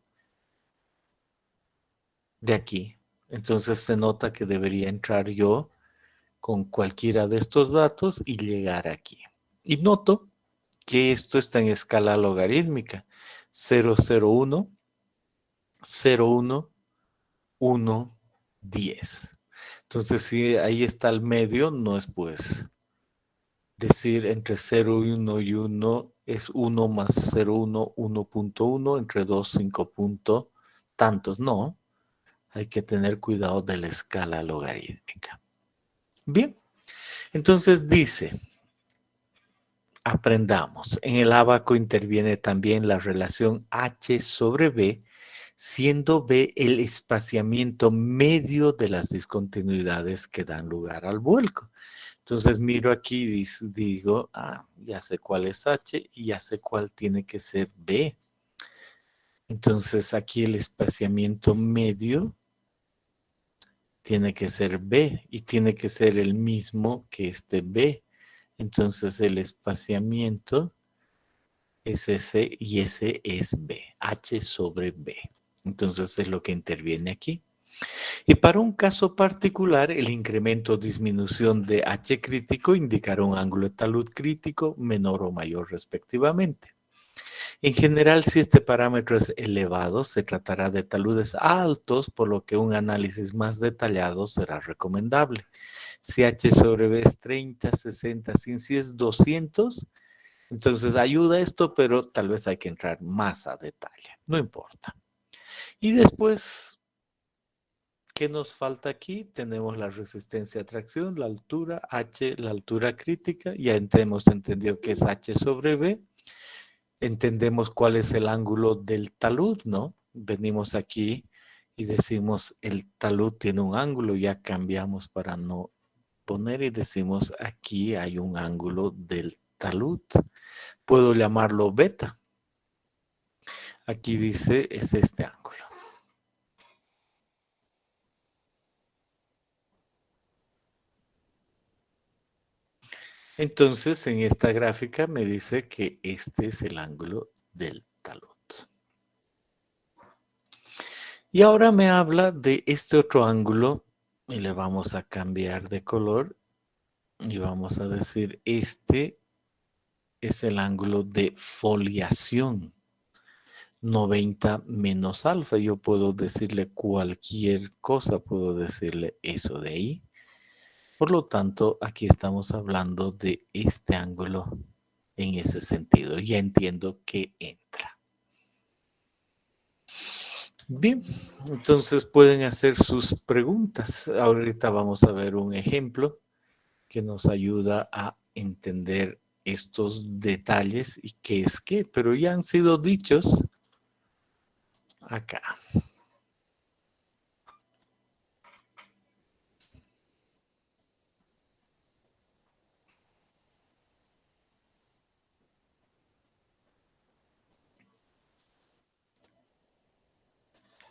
De aquí. Entonces se nota que debería entrar yo con cualquiera de estos datos y llegar aquí. Y noto que esto está en escala logarítmica. 0,01, 0,1, 1, 10. Entonces, si ahí está el medio, no es pues decir entre 0 y 1 y 1 es 1 más 0,1, 1.1, entre 2, 5 puntos, tantos. No, hay que tener cuidado de la escala logarítmica. Bien, entonces dice, aprendamos, en el ábaco interviene también la relación H sobre B, siendo B el espaciamiento medio de las discontinuidades que dan lugar al vuelco. Entonces miro aquí y digo, ya sé cuál es H y ya sé cuál tiene que ser B. Entonces aquí el espaciamiento medio tiene que ser B y tiene que ser el mismo que este B. Entonces el espaciamiento es ese y ese es B, H sobre B. Entonces es lo que interviene aquí. Y para un caso particular, el incremento o disminución de H crítico indicará un ángulo de talud crítico menor o mayor respectivamente. En general, si este parámetro es elevado, se tratará de taludes altos, por lo que un análisis más detallado será recomendable. Si H sobre B es 30, 60, 100, si es 200, entonces ayuda esto, pero tal vez hay que entrar más a detalle. No importa. Y después, ¿qué nos falta aquí? Tenemos la resistencia a tracción, la altura, H, la altura crítica. Ya hemos entendido que es H sobre B. Entendemos cuál es el ángulo del talud, ¿no? Venimos aquí y decimos el talud tiene un ángulo, ya cambiamos para no poner y decimos aquí hay un ángulo del talud. Puedo llamarlo beta. Aquí dice es este ángulo. Entonces, en esta gráfica me dice que este es el ángulo del talud. Y ahora me habla de este otro ángulo y le vamos a cambiar de color y vamos a decir este es el ángulo de foliación. 90 menos alfa. Yo puedo decirle cualquier cosa, puedo decirle eso de ahí. Por lo tanto, aquí estamos hablando de este ángulo en ese sentido. Ya entiendo que entra. Bien, entonces pueden hacer sus preguntas. Ahorita vamos a ver un ejemplo que nos ayuda a entender estos detalles y qué es qué, pero ya han sido dichos acá.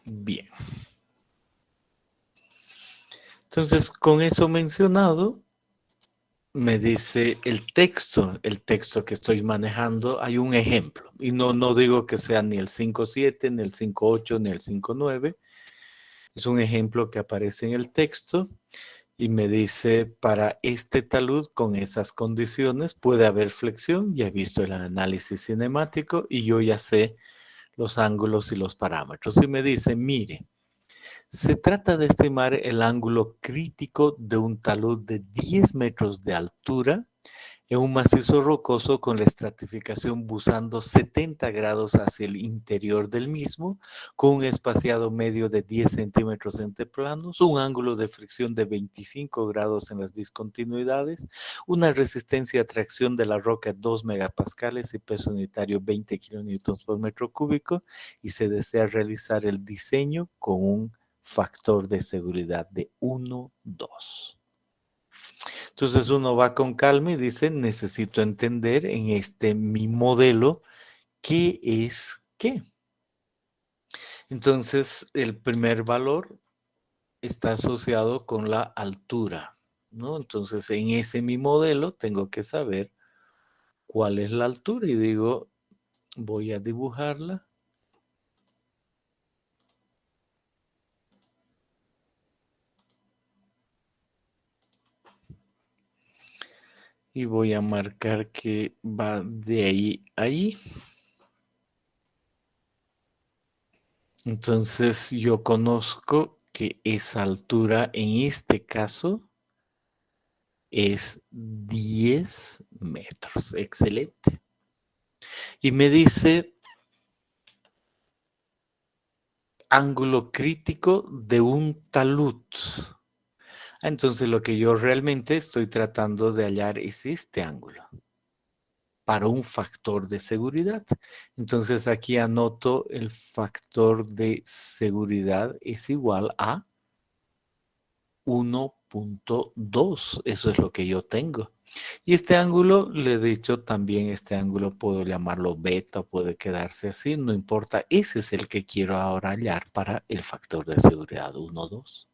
Bien. Entonces, con eso mencionado, me dice el texto que estoy manejando, hay un ejemplo. Y no digo que sea ni el 5.7, ni el 5.8, ni el 5.9. Es un ejemplo que aparece en el texto y me dice, para este talud con esas condiciones puede haber flexión. Ya he visto el análisis cinemático y yo ya sé los ángulos y los parámetros. Y me dice, mire, se trata de estimar el ángulo crítico de un talud de 10 metros de altura en un macizo rocoso con la estratificación buscando 70 grados hacia el interior del mismo, con un espaciado medio de 10 centímetros entre planos, un ángulo de fricción de 25 grados en las discontinuidades, una resistencia a tracción de la roca 2 megapascales y peso unitario 20 kilonewtons por metro cúbico, y se desea realizar el diseño con un factor de seguridad de 1,2. Entonces uno va con calma y dice, necesito entender en mi modelo qué es qué. Entonces el primer valor está asociado con la altura, ¿no? Entonces en ese mi modelo tengo que saber cuál es la altura y digo, voy a dibujarla. Y voy a marcar que va de ahí a ahí. Entonces yo conozco que esa altura en este caso es 10 metros. Excelente. Y me dice ángulo crítico de un talud. Entonces lo que yo realmente estoy tratando de hallar es este ángulo para un factor de seguridad. Entonces aquí anoto el factor de seguridad es igual a 1,2. Eso es lo que yo tengo. Y este ángulo, le he dicho también, este ángulo puedo llamarlo beta, puede quedarse así, no importa. Ese es el que quiero ahora hallar para el factor de seguridad 1,2.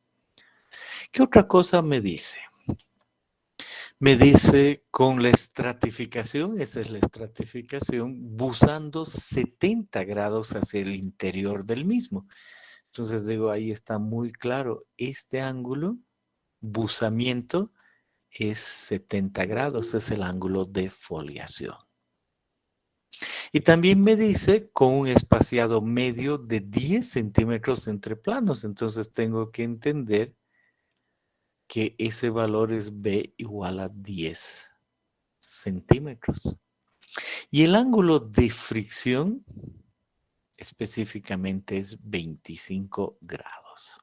¿Qué otra cosa me dice? Me dice con la estratificación, esa es la estratificación, buscando 70 grados hacia el interior del mismo. Entonces digo, ahí está muy claro, este ángulo, buzamiento, es 70 grados, es el ángulo de foliación. Y también me dice con un espaciado medio de 10 centímetros entre planos. Entonces tengo que entender que ese valor es B igual a 10 centímetros. Y el ángulo de fricción específicamente es 25 grados.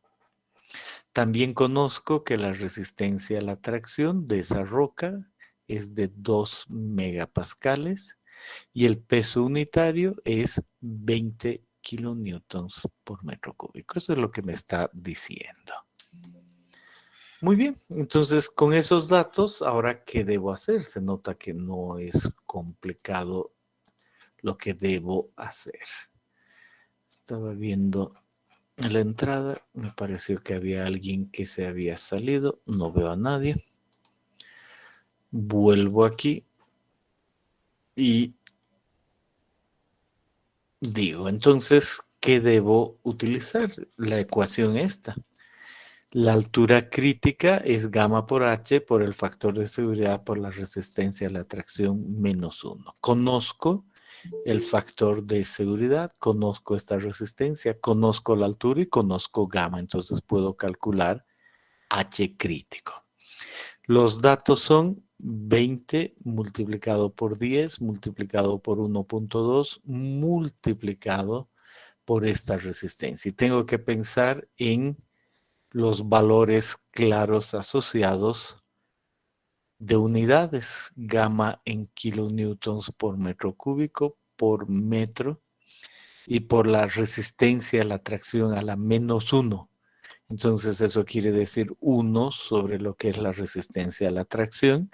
También conozco que la resistencia a la tracción de esa roca es de 2 megapascales y el peso unitario es 20 kilonewtons por metro cúbico. Eso es lo que me está diciendo. Muy bien, entonces con esos datos, ahora ¿qué debo hacer? Se nota que no es complicado lo que debo hacer. Estaba viendo la entrada, me pareció que había alguien que se había salido, no veo a nadie. Vuelvo aquí y digo, entonces, ¿qué debo utilizar? La ecuación esta. La altura crítica es gamma por h por el factor de seguridad por la resistencia a la tracción menos 1. Conozco el factor de seguridad, conozco esta resistencia, conozco la altura y conozco gamma, entonces puedo calcular H crítico. Los datos son 20 multiplicado por 10 multiplicado por 1,2 multiplicado por esta resistencia. Y tengo que pensar en los valores claros asociados de unidades, gamma en kilonewtons por metro cúbico por metro y por la resistencia a la tracción a la menos 1. Entonces eso quiere decir 1 sobre lo que es la resistencia a la tracción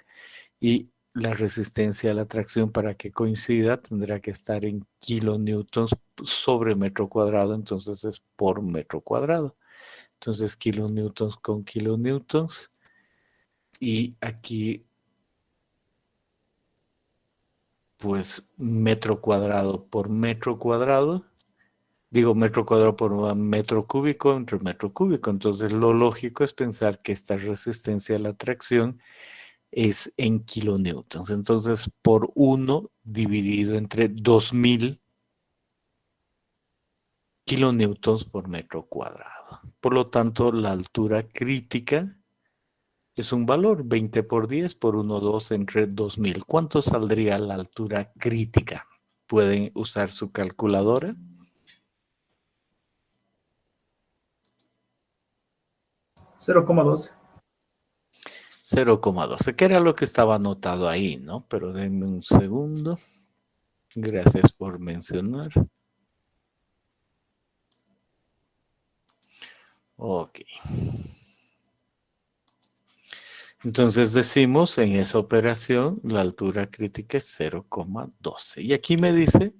y la resistencia a la tracción para que coincida tendrá que estar en kilonewtons sobre metro cuadrado, entonces es por metro cuadrado. Entonces kilonewtons con kilonewtons y aquí pues metro cuadrado por metro cuadrado. Digo metro cuadrado por metro cúbico entre metro cúbico. Entonces lo lógico es pensar que esta resistencia a la tracción es en kilonewtons. Entonces por 1 dividido entre 2000 kilonewtons por metro cuadrado. Por lo tanto, la altura crítica es un valor 20 por 10 por 1,2 entre 2000. ¿Cuánto saldría la altura crítica? ¿Pueden usar su calculadora? 0,12. 0,12, que era lo que estaba anotado ahí, ¿no? Pero denme un segundo. Gracias por mencionar. Ok. Entonces decimos en esa operación la altura crítica es 0,12. Y aquí me dice,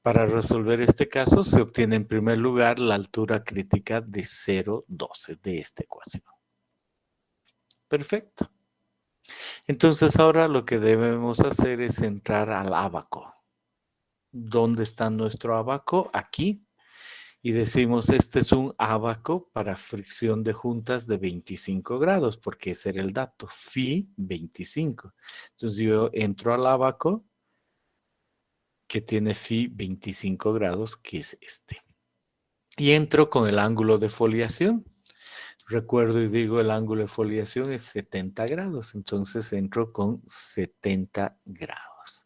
para resolver este caso se obtiene en primer lugar la altura crítica de 0,12 de esta ecuación. Perfecto. Entonces ahora lo que debemos hacer es entrar al ábaco. ¿Dónde está nuestro ábaco? Aquí. Y decimos, este es un ábaco para fricción de juntas de 25 grados, porque ese era el dato, phi 25. Entonces yo entro al ábaco que tiene phi 25 grados, que es este. Y entro con el ángulo de foliación. Recuerdo y digo, el ángulo de foliación es 70 grados, entonces entro con 70 grados.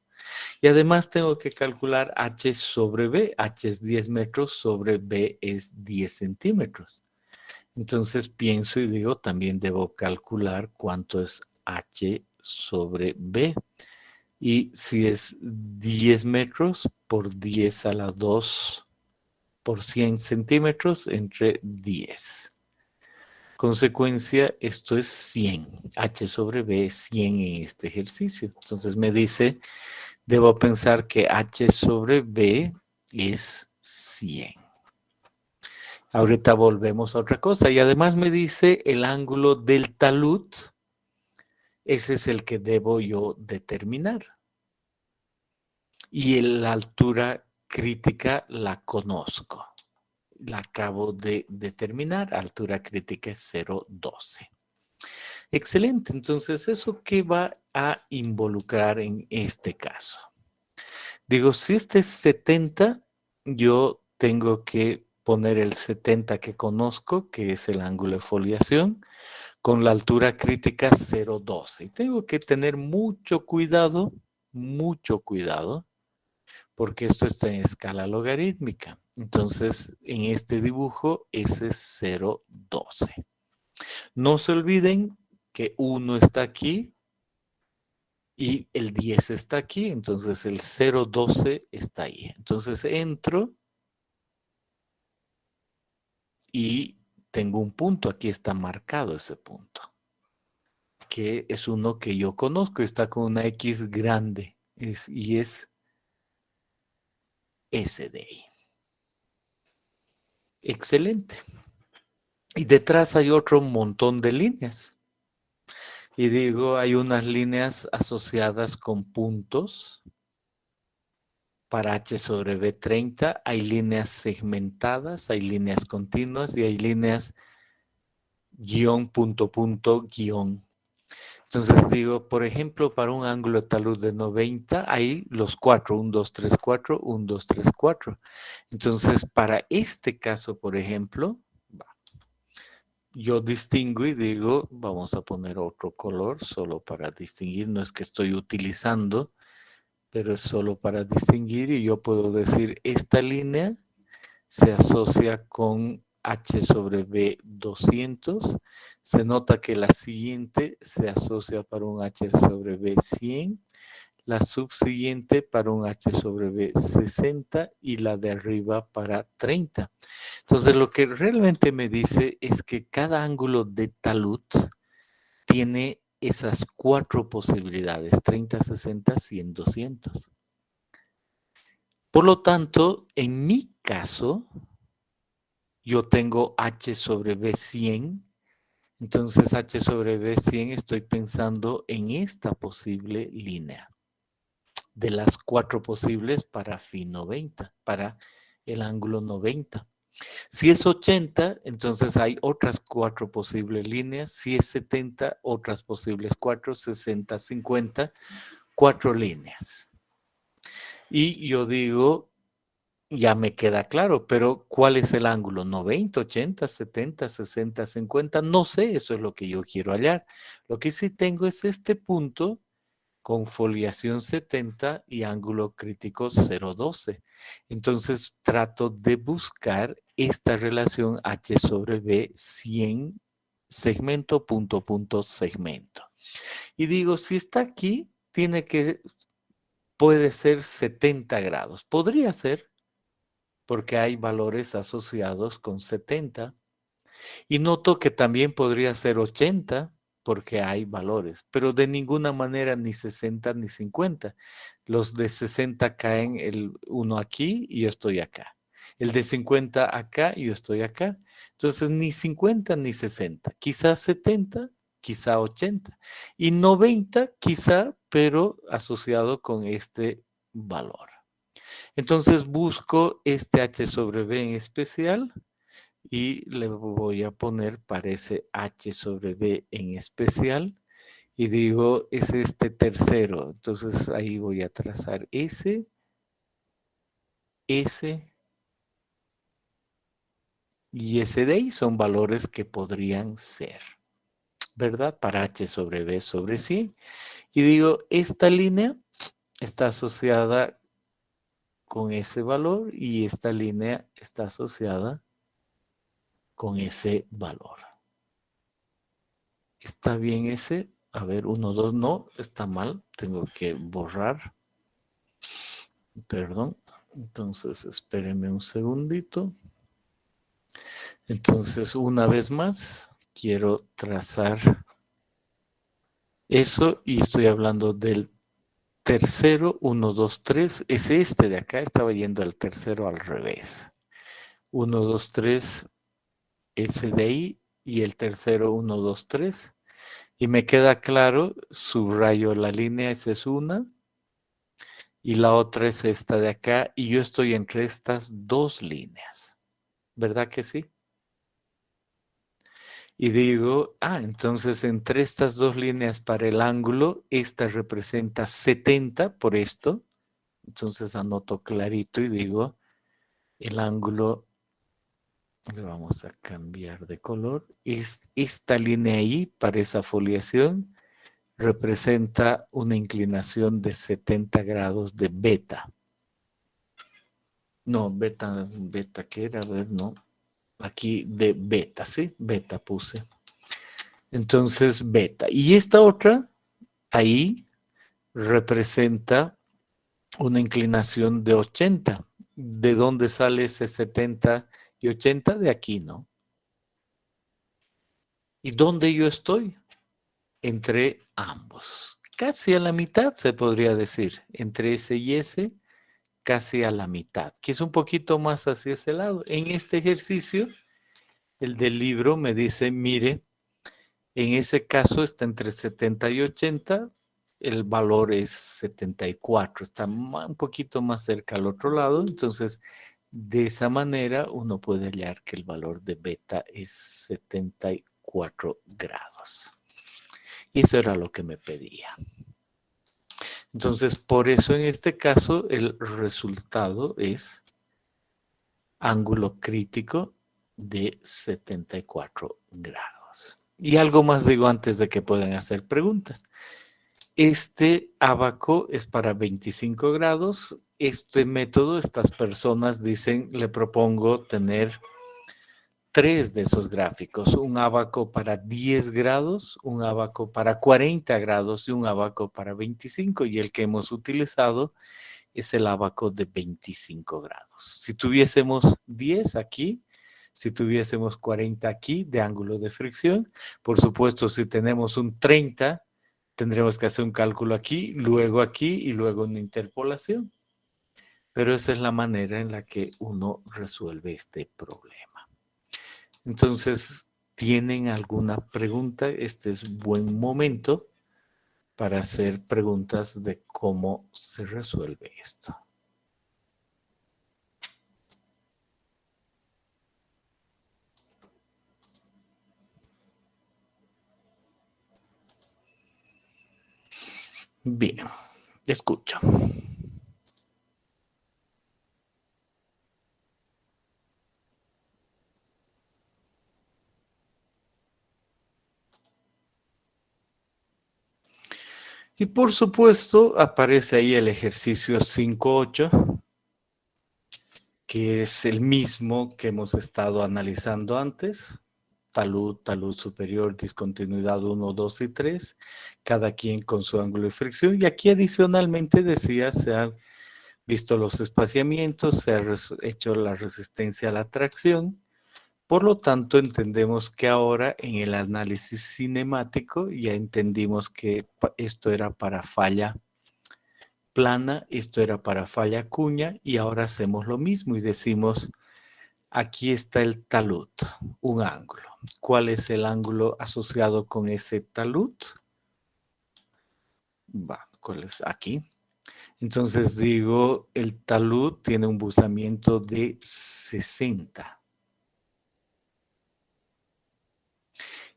Y además tengo que calcular H sobre B. H es 10 metros, sobre B es 10 centímetros. Entonces pienso y digo, también debo calcular cuánto es H sobre B. Y si es 10 metros por 10 a la 2 por 100 centímetros entre 10. Consecuencia, esto es 100. H sobre B es 100 en este ejercicio. Entonces me dice, debo pensar que H sobre B es 100. Ahorita volvemos a otra cosa. Y además me dice el ángulo del talud. Ese es el que debo yo determinar. Y la altura crítica la conozco. La acabo de determinar. Altura crítica es 0,12. Excelente. Entonces, ¿eso qué va a involucrar en este caso? Digo, si este es 70, yo tengo que poner el 70 que conozco, que es el ángulo de foliación, con la altura crítica 0,12. Y tengo que tener mucho cuidado, porque esto está en escala logarítmica. Entonces, en este dibujo, ese es 0,12. No se olviden que 1 está aquí y el 10 está aquí, entonces el 0,12 está ahí. Entonces entro y tengo un punto, aquí está marcado ese punto, que es uno que yo conozco, está con una X grande y es ese de ahí. Excelente. Y detrás hay otro montón de líneas. Y digo, hay unas líneas asociadas con puntos. Para H sobre B30 hay líneas segmentadas, hay líneas continuas y hay líneas guión, punto, punto, guión. Entonces digo, por ejemplo, para un ángulo de talud de 90 hay los 4, 1, 2, 3, 4, 1, 2, 3, 4. Entonces, para este caso, por ejemplo, yo distingo y digo, vamos a poner otro color solo para distinguir, no es que estoy utilizando, pero es solo para distinguir y yo puedo decir, esta línea se asocia con H sobre B 200. Se nota que la siguiente se asocia para un H sobre B 100, la subsiguiente para un H sobre B 60 y la de arriba para 30. Entonces lo que realmente me dice es que cada ángulo de talud tiene esas 4 posibilidades, 30, 60, 100, 200. Por lo tanto, en mi caso, yo tengo H sobre B 100. Entonces, H sobre B 100 estoy pensando en esta posible línea. De las 4 posibles para phi 90, para el ángulo 90. Si es 80, entonces hay otras 4 posibles líneas. Si es 70, otras posibles 4, 60, 50, 4 líneas. Y yo digo, ya me queda claro, pero ¿cuál es el ángulo? 90, 80, 70, 60, 50. No sé, eso es lo que yo quiero hallar. Lo que sí tengo es este punto con foliación 70 y ángulo crítico 0,12. Entonces trato de buscar esta relación H sobre B 100 segmento, punto, punto, segmento. Y digo, si está aquí, puede ser 70 grados. Podría ser, porque hay valores asociados con 70. Y noto que también podría ser 80, porque hay valores, pero de ninguna manera ni 60 ni 50. Los de 60 caen el uno aquí y yo estoy acá. El de 50 acá y yo estoy acá. Entonces ni 50 ni 60. Quizás 70, quizá 80. Y 90 quizá, pero asociado con este valor. Entonces busco este H sobre B en especial. Y le voy a poner, parece H sobre B en especial. Y digo, es este tercero. Entonces ahí voy a trazar S, S y S de ahí son valores que podrían ser, ¿verdad? Para H sobre B sobre 100. Y digo, esta línea está asociada con ese valor y esta línea está asociada con ese valor. ¿Está bien ese? A ver, 1, 2, no, está mal. Tengo que borrar. Perdón. Entonces, espérenme un segundito. Entonces, una vez más, quiero trazar eso y estoy hablando del tercero, 1, 2, 3. Es este de acá, estaba yendo al tercero al revés. 1, 2, 3, ese de ahí y el tercero, 1, 2, 3. Y me queda claro, subrayo la línea, esa es una. Y la otra es esta de acá. Y yo estoy entre estas dos líneas. ¿Verdad que sí? Y digo, entonces entre estas dos líneas para el ángulo, esta representa 70 por esto. Entonces anoto clarito y digo, el ángulo, le vamos a cambiar de color. Esta línea ahí para esa foliación representa una inclinación de 70 grados de beta. No, beta, ¿qué era? A ver, no. Aquí de beta, ¿sí? Beta puse. Entonces, beta. Y esta otra, ahí, representa una inclinación de 80. ¿De dónde sale ese 70 y 80? De aquí, ¿no? ¿Y dónde yo estoy? Entre ambos. Casi a la mitad, se podría decir. Entre ese y ese, casi a la mitad, que es un poquito más hacia ese lado. En este ejercicio, el del libro me dice, mire, en ese caso está entre 70 y 80, el valor es 74, está un poquito más cerca al otro lado, entonces de esa manera uno puede hallar que el valor de beta es 74 grados. Y eso era lo que me pedía. Entonces, por eso en este caso el resultado es ángulo crítico de 74 grados. Y algo más digo antes de que puedan hacer preguntas. Este ábaco es para 25 grados. Este método, estas personas dicen, le propongo tener 3 de esos gráficos. Un ábaco para 10 grados, un ábaco para 40 grados y un ábaco para 25. Y el que hemos utilizado es el ábaco de 25 grados. Si tuviésemos 10 aquí, si tuviésemos 40 aquí de ángulo de fricción, por supuesto, si tenemos un 30 tendremos que hacer un cálculo aquí y luego una interpolación. Pero esa es la manera en la que uno resuelve este problema. Entonces, ¿tienen alguna pregunta? Este es buen momento para hacer preguntas de cómo se resuelve esto. Bien, escucho. Y por supuesto aparece ahí el ejercicio 5.8, que es el mismo que hemos estado analizando antes. Talud, talud superior, discontinuidad 1, 2 y 3, cada quien con su ángulo de fricción. Y aquí adicionalmente decía, se han visto los espaciamientos, se ha hecho la resistencia a la tracción. Por lo tanto, entendemos que ahora en el análisis cinemático ya entendimos que esto era para falla plana, esto era para falla cuña, y ahora hacemos lo mismo y decimos, aquí está el talud, un ángulo. ¿Cuál es el ángulo asociado con ese talud? ¿Cuál es? Aquí. Entonces digo, el talud tiene un buzamiento de 60.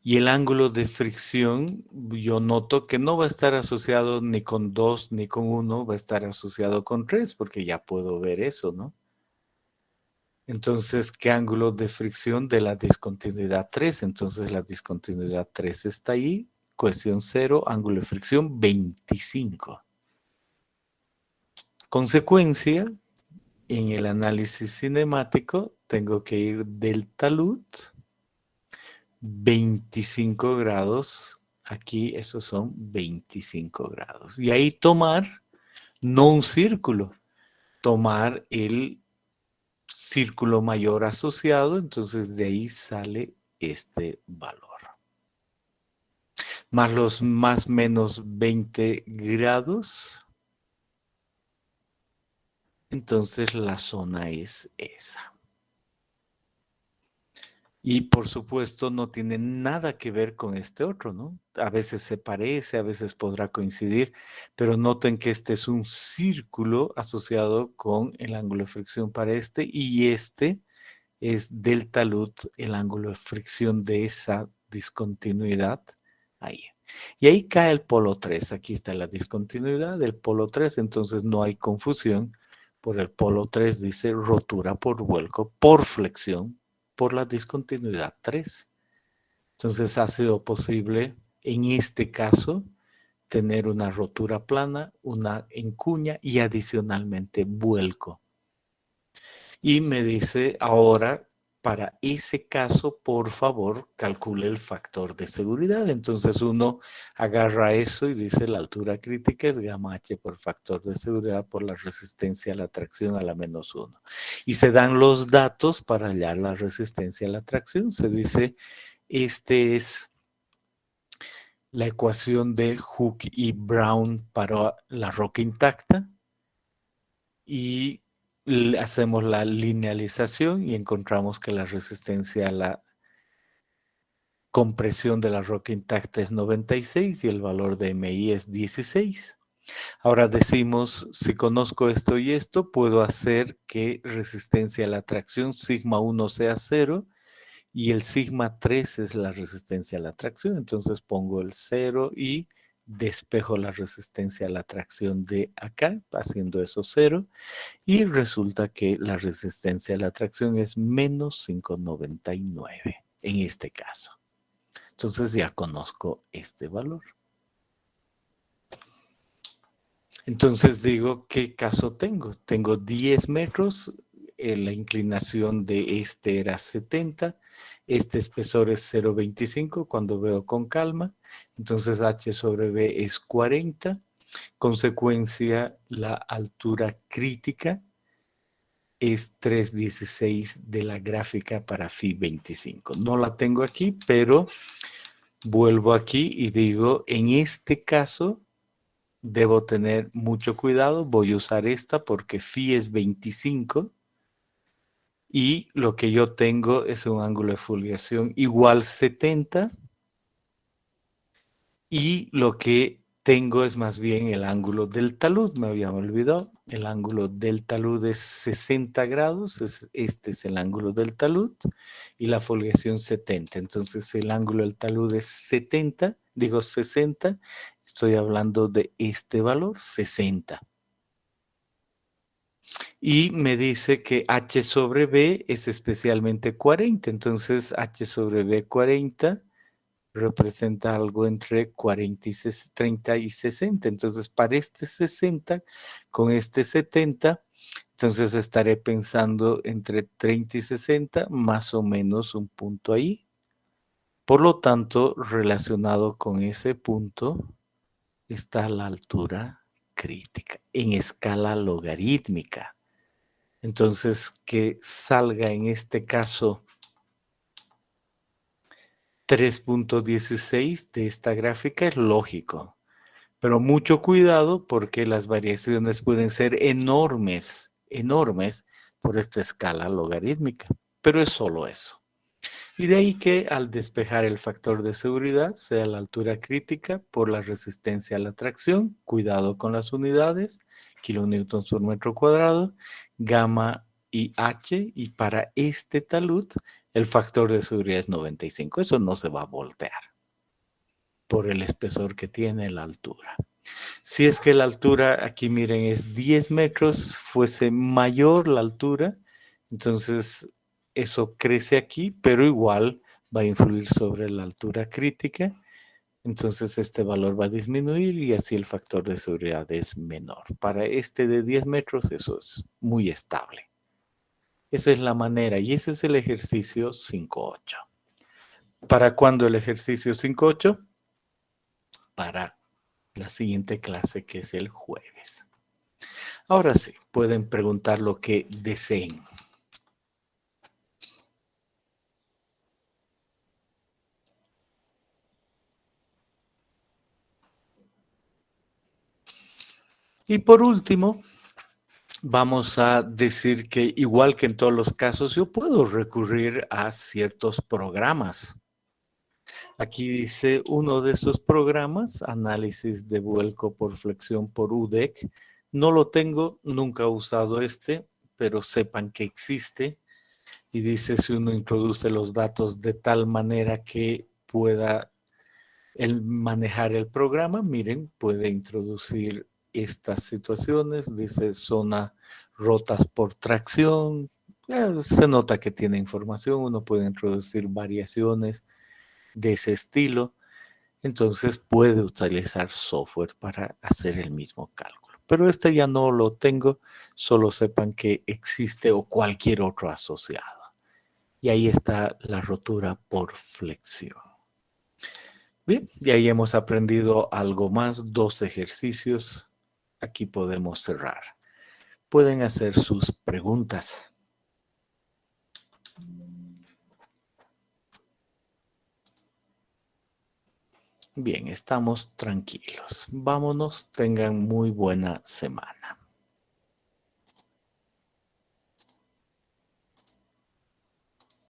Y el ángulo de fricción, yo noto que no va a estar asociado ni con 2 ni con 1, va a estar asociado con 3, porque ya puedo ver eso, ¿no? Entonces, ¿qué ángulo de fricción de la discontinuidad 3? Entonces, la discontinuidad 3 está ahí, cohesión 0, ángulo de fricción 25. Consecuencia, en el análisis cinemático, tengo que ir del talud 25 grados, aquí esos son 25 grados. Y ahí tomar, no un círculo, tomar el círculo mayor asociado, entonces de ahí sale este valor. Más los más menos 20 grados, entonces la zona es esa. Y por supuesto no tiene nada que ver con este otro, ¿no? A veces se parece, a veces podrá coincidir, pero noten que este es un círculo asociado con el ángulo de fricción para este, y este es del talud, el ángulo de fricción de esa discontinuidad ahí. Y ahí cae el polo 3, aquí está la discontinuidad del polo 3, entonces no hay confusión. Por el polo 3 dice rotura por vuelco, por flexión, por la discontinuidad 3. Entonces ha sido posible, en este caso, tener una rotura plana, una en cuña y adicionalmente vuelco. Y me dice ahora, para ese caso, por favor, calcule el factor de seguridad. Entonces uno agarra eso y dice la altura crítica es gamma h por factor de seguridad por la resistencia a la tracción a la menos 1. Y se dan los datos para hallar la resistencia a la tracción. Se dice, este es la ecuación de Hooke y Brown para la roca intacta. Y hacemos la linealización y encontramos que la resistencia a la compresión de la roca intacta es 96 y el valor de MI es 16. Ahora decimos, si conozco esto y esto, puedo hacer que resistencia a la tracción sigma 1 sea 0 y el sigma 3 es la resistencia a la tracción. Entonces pongo el 0 y despejo la resistencia a la tracción de acá, haciendo eso 0. Y resulta que la resistencia a la tracción es menos 599 en este caso. Entonces ya conozco este valor. Entonces digo, ¿qué caso tengo? Tengo 10 metros, la inclinación de este era 70, este espesor es 0,25 cuando veo con calma, entonces H sobre B es 40, consecuencia la altura crítica es 3.16 de la gráfica para Phi 25. No la tengo aquí, pero Vuelvo aquí y digo, en este caso, debo tener mucho cuidado. Voy a usar esta porque phi es 25 y lo que yo tengo es un ángulo de foliación igual 70 y lo que tengo es más bien el ángulo del talud. Me había olvidado. El ángulo del talud es 60 grados. Este es el ángulo del talud y la foliación 70. Entonces el ángulo del talud es 70, digo 60. Estoy hablando de este valor, 60. Y me dice que H sobre B es especialmente 40. Entonces H sobre B 40 representa algo entre 30 y 60. Entonces para este 60 con este 70, entonces estaré pensando entre 30 y 60, más o menos un punto ahí. Por lo tanto, relacionado con ese punto está la altura crítica en escala logarítmica. Entonces, que salga en este caso 3.16 de esta gráfica es lógico, pero mucho cuidado porque las variaciones pueden ser enormes, enormes por esta escala logarítmica, pero es solo eso. Y de ahí que al despejar el factor de seguridad sea la altura crítica por la resistencia a la tracción, cuidado con las unidades, kilonewtons por metro cuadrado, gamma y H, y para este talud el factor de seguridad es 95. Eso no se va a voltear por el espesor que tiene la altura. Si es que la altura, aquí miren, es 10 metros, fuese mayor la altura, entonces eso crece aquí, pero igual va a influir sobre la altura crítica. Entonces este valor va a disminuir y así el factor de seguridad es menor. Para este de 10 metros eso es muy estable. Esa es la manera y ese es el ejercicio 5.8. ¿Para cuándo el ejercicio 5.8? Para la siguiente clase, que es el jueves. Ahora sí, pueden preguntar lo que deseen. Y por último, vamos a decir que igual que en todos los casos, yo puedo recurrir a ciertos programas. Aquí dice uno de esos programas, análisis de vuelco por flexión por UDEC. No lo tengo, nunca he usado este, pero sepan que existe. Y dice si uno introduce los datos de tal manera que pueda manejar el programa, miren, puede introducir estas situaciones, dice zona rotas por tracción, se nota que tiene información, uno puede introducir variaciones de ese estilo, entonces puede utilizar software para hacer el mismo cálculo. Pero este ya no lo tengo, solo sepan que existe o cualquier otro asociado. Y ahí está la rotura por flexión. Bien, y ahí hemos aprendido algo más, 2 ejercicios. Aquí podemos cerrar. Pueden hacer sus preguntas. Bien, estamos tranquilos. Vámonos, tengan muy buena semana.